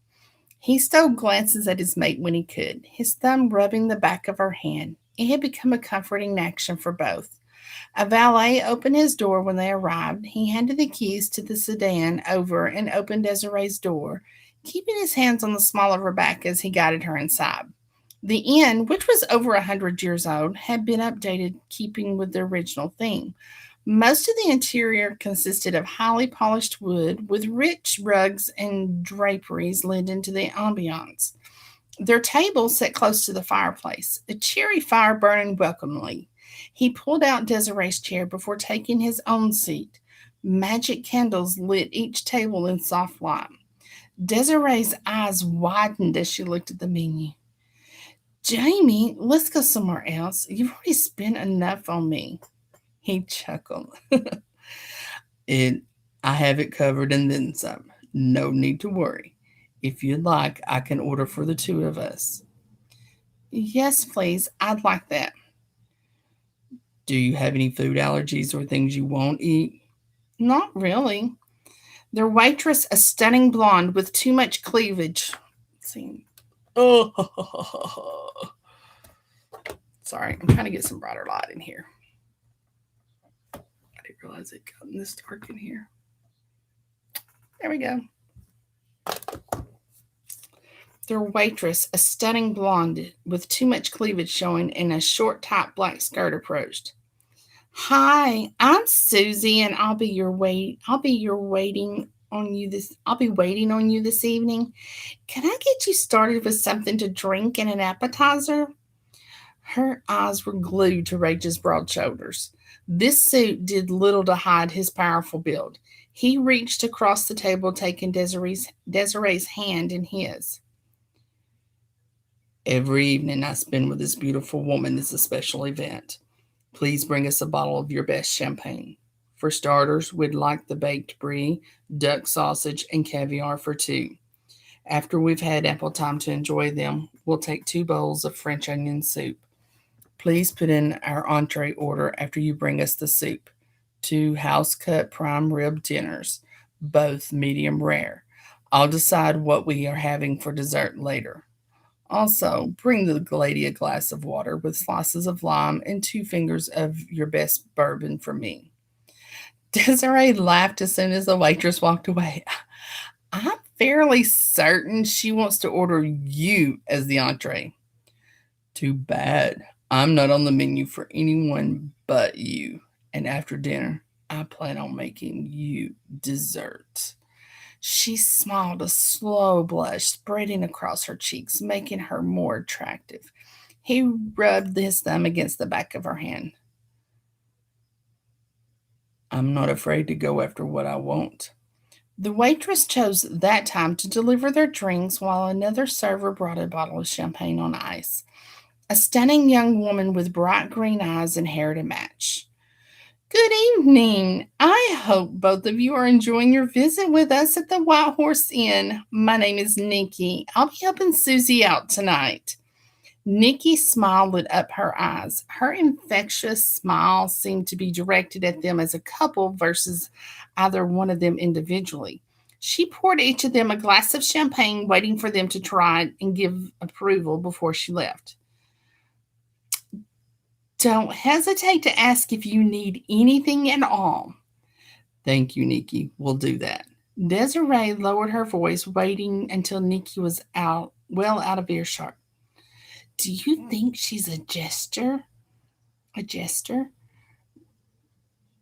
He stole glances at his mate when he could, his thumb rubbing the back of her hand. It had become a comforting action for both. A valet opened his door when they arrived. He handed the keys to the sedan over and opened Desiree's door, keeping his hands on the small of her back as he guided her inside. The inn, which was over 100 years old, had been updated, keeping with the original theme. Most of the interior consisted of highly polished wood, with rich rugs and draperies lent into the ambiance. Their table sat close to the fireplace, a cheery fire burning welcomingly. He pulled out Desiree's chair before taking his own seat. Magic candles lit each table in soft light. Desiree's eyes widened as she looked at the menu. Jamie, let's go somewhere else. You've already spent enough on me. He chuckled. it I have it covered and then some. No need to worry. If you'd like, I can order for the two of us. Yes, please. I'd like that. Do you have any food allergies or things you won't eat? Not really. Their waitress, a stunning blonde with too much cleavage. Let's see. Oh, sorry. I'm trying to get some brighter light in here. I didn't realize it got this dark in here. There we go. Their waitress, a stunning blonde with too much cleavage showing in a short top black skirt, approached. Hi, I'm Susie, and I'll be waiting on you this evening. Can I get you started with something to drink and an appetizer? Her eyes were glued to Rage's broad shoulders. This suit did little to hide his powerful build. He reached across the table, taking Desiree's hand in his. Every evening I spend with this beautiful woman is a special event. Please bring us a bottle of your best champagne. For starters, we'd like the baked brie, duck sausage, and caviar for two. After we've had ample time to enjoy them, we'll take 2 bowls of French onion soup. Please put in our entree order after you bring us the soup. 2 house-cut prime rib dinners, both medium rare. I'll decide what we are having for dessert later. Also, bring the lady a glass of water with slices of lime and 2 fingers of your best bourbon for me. Desiree laughed as soon as the waitress walked away. I'm fairly certain she wants to order you as the entree. Too bad. I'm not on the menu for anyone but you. And after dinner, I plan on making you dessert. She smiled, a slow blush spreading across her cheeks, making her more attractive. He rubbed his thumb against the back of her hand. I'm not afraid to go after what I want. The waitress chose that time to deliver their drinks while another server brought a bottle of champagne on ice. A stunning young woman with bright green eyes and hair to match. Good evening. I hope both of you are enjoying your visit with us at the White Horse Inn. My name is Nikki. I'll be helping Susie out tonight. Nikki's smile lit up her eyes. Her infectious smile seemed to be directed at them as a couple versus either one of them individually. She poured each of them a glass of champagne, waiting for them to try it and give approval before she left. Don't hesitate to ask if you need anything at all. Thank you, Nikki. We'll do that. Desiree lowered her voice, waiting until Nikki was out of earshot. Do you think she's a jester? A jester?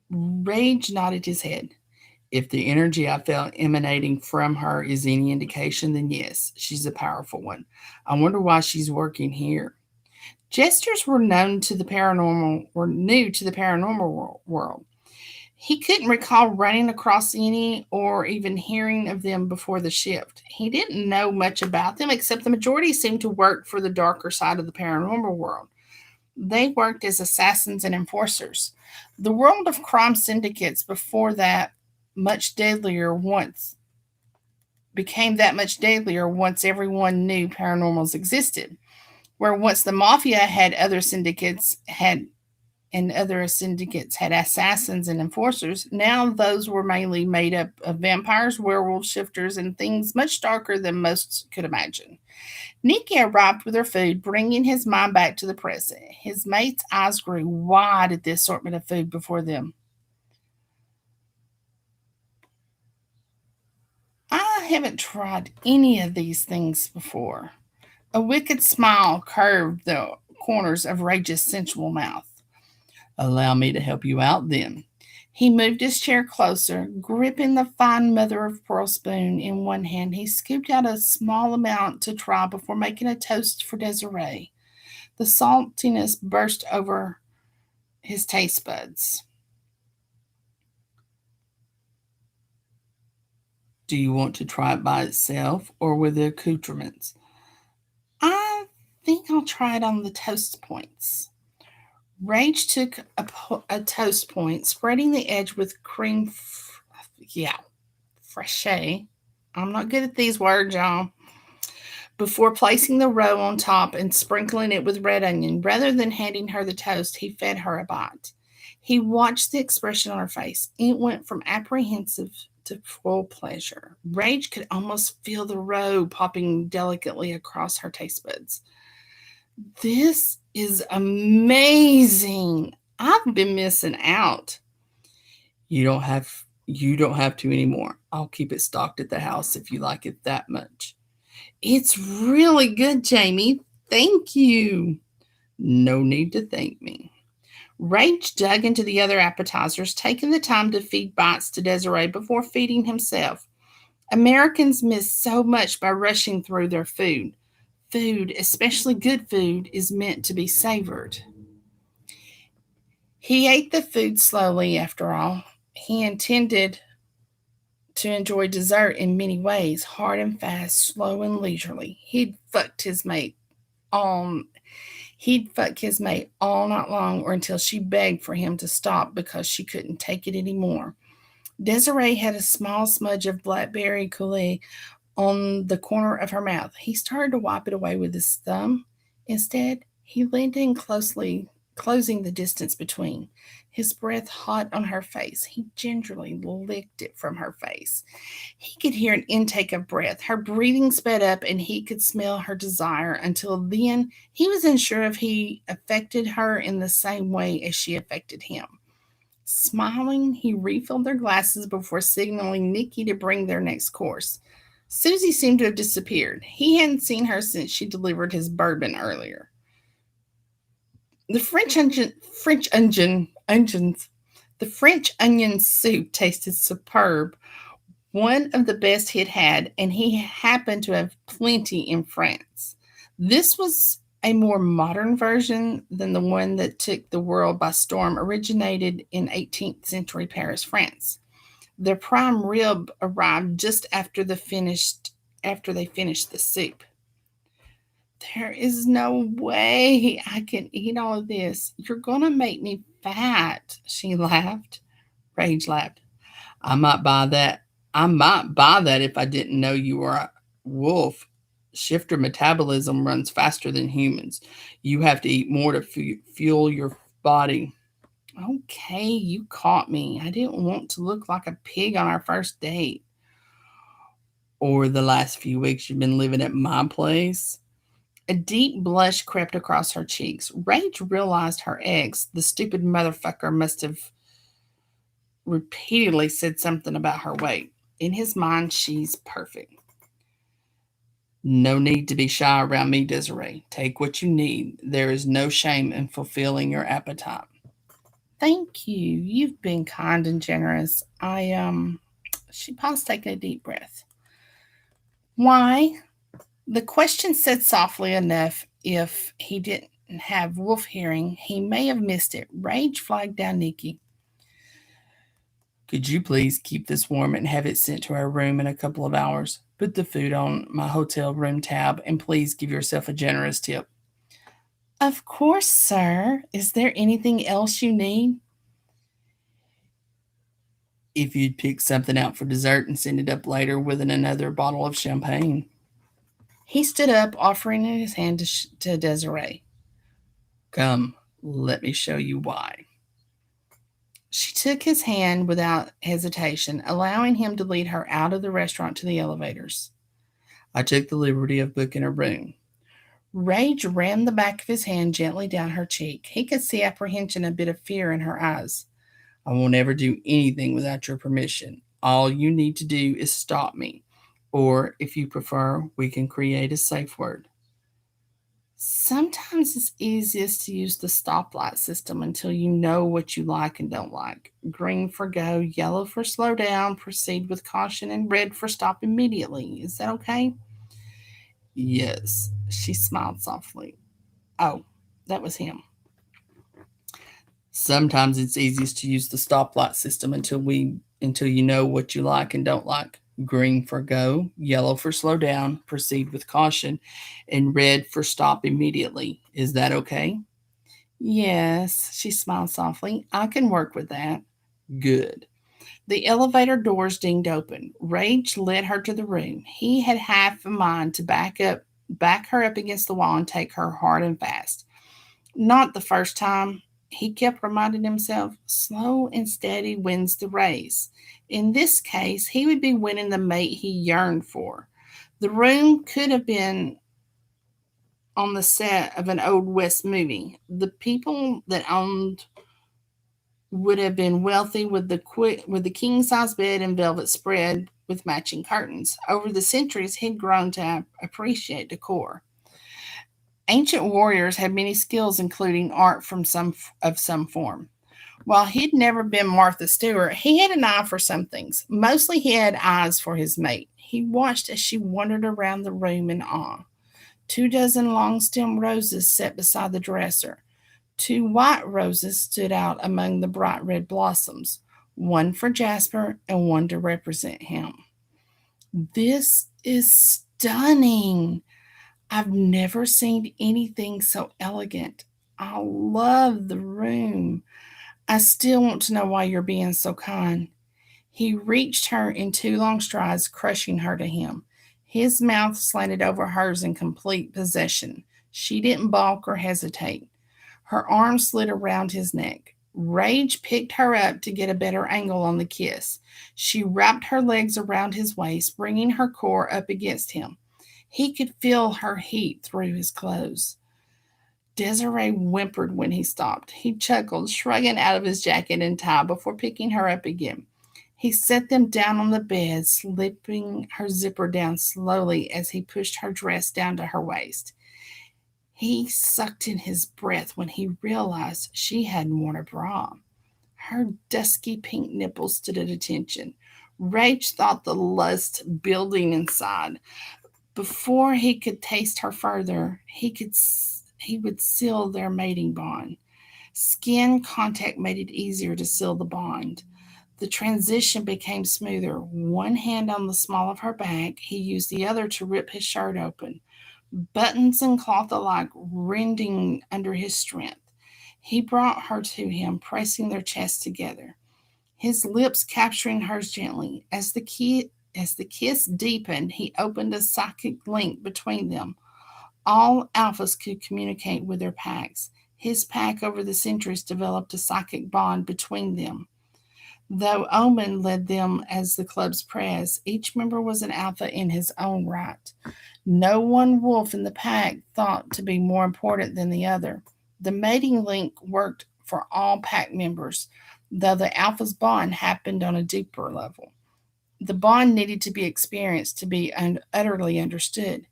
Rage nodded his head. If the energy I felt emanating from her is any indication, then yes, she's a powerful one. I wonder why she's working here. Jesters were new to the paranormal world. He couldn't recall running across any or even hearing of them before the shift. He didn't know much about them, except the majority seemed to work for the darker side of the paranormal world. They worked as assassins and enforcers. The world of crime syndicates before that much deadlier once became that much deadlier once everyone knew paranormals existed. Where once the mafia had other syndicates had assassins and enforcers, now those were mainly made up of vampires, werewolves, shifters, and things much darker than most could imagine. Nikki arrived with her food, bringing his mind back to the present. His mate's eyes grew wide at the assortment of food before them. I haven't tried any of these things before. A wicked smile curved the corners of Rage's sensual mouth. Allow me to help you out then. He moved his chair closer, gripping the fine mother of pearl spoon in one hand. He scooped out a small amount to try before making a toast for Desiree. The saltiness burst over his taste buds. Do you want to try it by itself or with the accoutrements? I think I'll try it on the toast points. Rage took a toast point, spreading the edge with yeah, fraîche. I'm not good at these words, y'all. Before placing the roe on top and sprinkling it with red onion, rather than handing her the toast, he fed her a bite. He watched the expression on her face. It went from apprehensive to full pleasure. Rage could almost feel the roe popping delicately across her taste buds. This is amazing. I've been missing out. You don't have you don't have to anymore. I'll keep it stocked at the house if you like it that much. It's really good, Jamie. Thank you. No need to thank me. Rage dug into the other appetizers, taking the time to feed bites to Desiree before feeding himself. Americans miss so much by rushing through their food. Food, especially good food, is meant to be savored. He ate the food slowly, after all. He intended to enjoy dessert in many ways, hard and fast, slow and leisurely. On He'd fuck his mate all night long or until she begged for him to stop because she couldn't take it anymore. Desiree had a small smudge of blackberry coulis on the corner of her mouth. He started to wipe it away with his thumb. Instead, he leaned in closely, closing the distance between. His breath hot on her face. He gingerly licked it from her face. He could hear an intake of breath. Her breathing sped up, and he could smell her desire. Until then, he was unsure if he affected her in the same way as she affected him. Smiling, he refilled their glasses before signaling Nikki to bring their next course. Susie seemed to have disappeared. He hadn't seen her since she delivered his bourbon earlier. The the French onion soup tasted superb, one of the best he'd had, and he happened to have plenty in France. This was a more modern version than the one that took the world by storm, originated in 18th century Paris, France. The prime rib arrived just after they finished the soup. There is no way I can eat all of this. You're gonna make me fat, she laughed. Rage laughed. I might buy that. I might buy that if I didn't know you were a wolf. Shifter metabolism runs faster than humans. You have to eat more to fuel your body. Okay, you caught me. I didn't want to look like a pig on our first date. Or the last few weeks you've been living at my place. A deep blush crept across her cheeks. Rage realized her ex, the stupid motherfucker, must have repeatedly said something about her weight. In his mind, she's perfect. No need to be shy around me, Desiree. Take what you need. There is no shame in fulfilling your appetite. Thank you. You've been kind and generous. She paused, taking a deep breath. Why? The question said softly enough. If he didn't have wolf hearing, he may have missed it. Rage flagged down Nikki. Could you please keep this warm and have it sent to our room in a couple of hours? Put the food on my hotel room tab and please give yourself a generous tip. Of course, sir. Is there anything else you need? If you'd pick something out for dessert and send it up later with another bottle of champagne. He stood up, offering his hand to Desiree. Come, let me show you why. She took his hand without hesitation, allowing him to lead her out of the restaurant to the elevators. I took the liberty of booking a room. Rage ran the back of his hand gently down her cheek. He could see apprehension and a bit of fear in her eyes. I won't ever do anything without your permission. All you need to do is stop me. Or, if you prefer, we can create a safe word. Sometimes it's easiest to use the stoplight system until you know what you like and don't like. Green for go, yellow for slow down, proceed with caution, and red for stop immediately. Is that okay? Yes, she smiled softly. Oh, that was him. Sometimes it's easiest to use the stoplight system until you know what you like and don't like. Green for go, yellow for slow down, proceed with caution, and red for stop immediately. Is that okay? Yes, she smiled softly. I can work with that. Good. The elevator doors dinged open. Rage led her to the room. He had half a mind to back her up against the wall and take her hard and fast. Not the first time, he kept reminding himself. Slow and steady wins the race. In this case, he would be winning the mate he yearned for. The room could have been on the set of an old West movie. The people that owned would have been wealthy with the king size bed and velvet spread with matching curtains. Over the centuries, he'd grown to appreciate decor. Ancient warriors had many skills, including art of some form. While he'd never been Martha Stewart, he had an eye for some things. Mostly he had eyes for his mate. He watched as she wandered around the room in awe. 2 dozen long-stemmed roses sat beside the dresser. 2 white roses stood out among the bright red blossoms, one for Jasper and one to represent him. This is stunning. I've never seen anything so elegant. I love the room. I still want to know why you're being so kind. He reached her in 2 long strides, crushing her to him. His mouth slanted over hers in complete possession. She didn't balk or hesitate. Her arm slid around his neck. Rage picked her up to get a better angle on the kiss. She wrapped her legs around his waist, bringing her core up against him. He could feel her heat through his clothes. Desiree whimpered when he stopped. He chuckled, shrugging out of his jacket and tie before picking her up again. He set them down on the bed, slipping her zipper down slowly as he pushed her dress down to her waist. He sucked in his breath when he realized she hadn't worn a bra. Her dusky pink nipples stood at attention. Rage thought the lust building inside. Before he could taste her further, he would seal their mating bond. Skin contact made it easier to seal the bond. The transition became smoother. One hand on the small of her back, he used the other to rip his shirt open. buttons and cloth alike rending under his strength. He brought her to him, pressing their chests together, his lips capturing hers gently. As the kiss deepened, he opened a psychic link between them. All alphas could communicate with their packs. His pack over the centuries developed a psychic bond between them. Though Omen led them as the club's prez, each member was an alpha in his own right. No one wolf in the pack thought to be more important than the other. The mating link worked for all pack members, though the alpha's bond happened on a deeper level. The bond needed to be experienced to be utterly understood.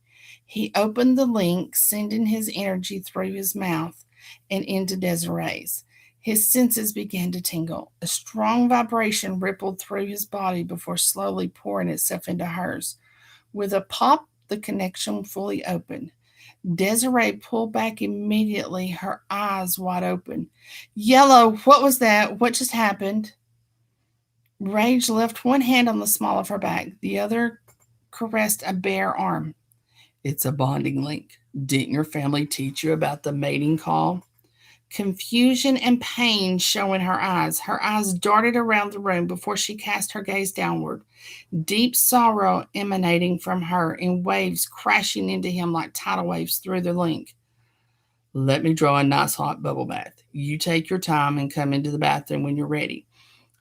He opened the link, sending his energy through his mouth and into Desiree's. His senses began to tingle. A strong vibration rippled through his body before slowly pouring itself into hers. With a pop, the connection fully opened. Desiree pulled back immediately, her eyes wide open. Yellow, what was that? What just happened? Rage left one hand on the small of her back. The other caressed a bare arm. It's a bonding link. Didn't your family teach you about the mating call? Confusion and pain showing her eyes. Her eyes darted around the room before she cast her gaze downward. Deep sorrow emanating from her in waves crashing into him like tidal waves through the link. Let me draw a nice hot bubble bath. You take your time and come into the bathroom when you're ready.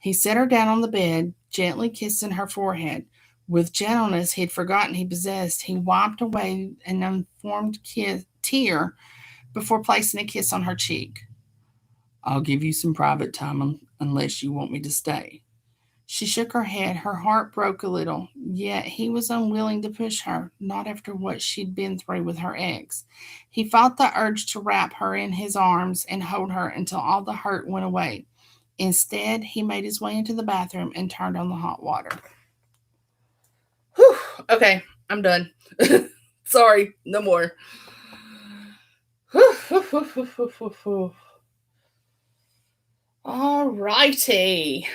He set her down on the bed, gently kissing her forehead. With gentleness he'd forgotten he possessed, he wiped away an unformed tear before placing a kiss on her cheek. I'll give you some private time unless you want me to stay. She shook her head. Her heart broke a little, yet he was unwilling to push her, not after what she'd been through with her ex. He fought the urge to wrap her in his arms and hold her until all the hurt went away. Instead, he made his way into the bathroom and turned on the hot water. Whew, okay, I'm done. Sorry, no more. All righty.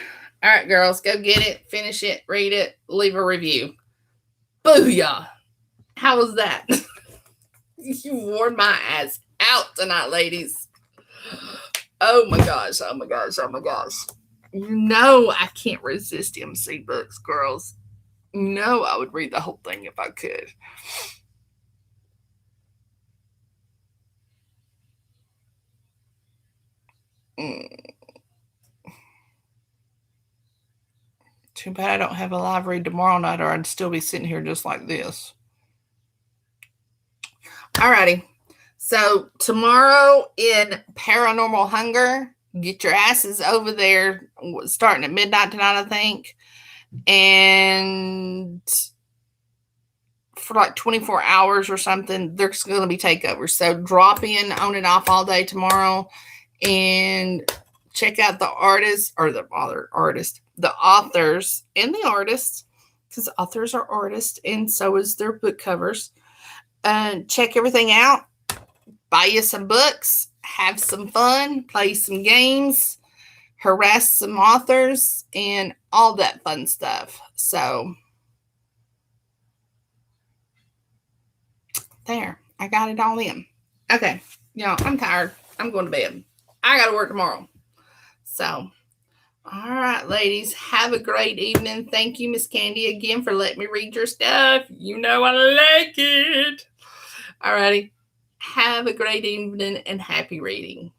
All right, girls, go get it, finish it, read it, leave a review. Booyah. How was that? You wore my ass out tonight, ladies. Oh my gosh, oh my gosh, oh my gosh. You know I can't resist MC books, girls. You know I would read the whole thing if I could. Too bad I don't have a live read tomorrow night, or I'd still be sitting here just like this. Alrighty. So tomorrow in Paranormal Hunger, get your asses over there, starting at midnight tonight, I think. And for like 24 hours or something, there's going to be takeovers. So drop in on and off all day tomorrow and check out the artists, or the authors and the artists, because authors are artists and so is their book covers. Check everything out, buy you some books, have some fun, play some games, harass some authors, and all that fun stuff. So there, I got it all in. Okay, y'all, I'm tired. I'm going to bed. I got to work tomorrow. So, all right, ladies, have a great evening. Thank you, Miss Candi, again for letting me read your stuff. You know I like it. All righty. Have a great evening and happy reading.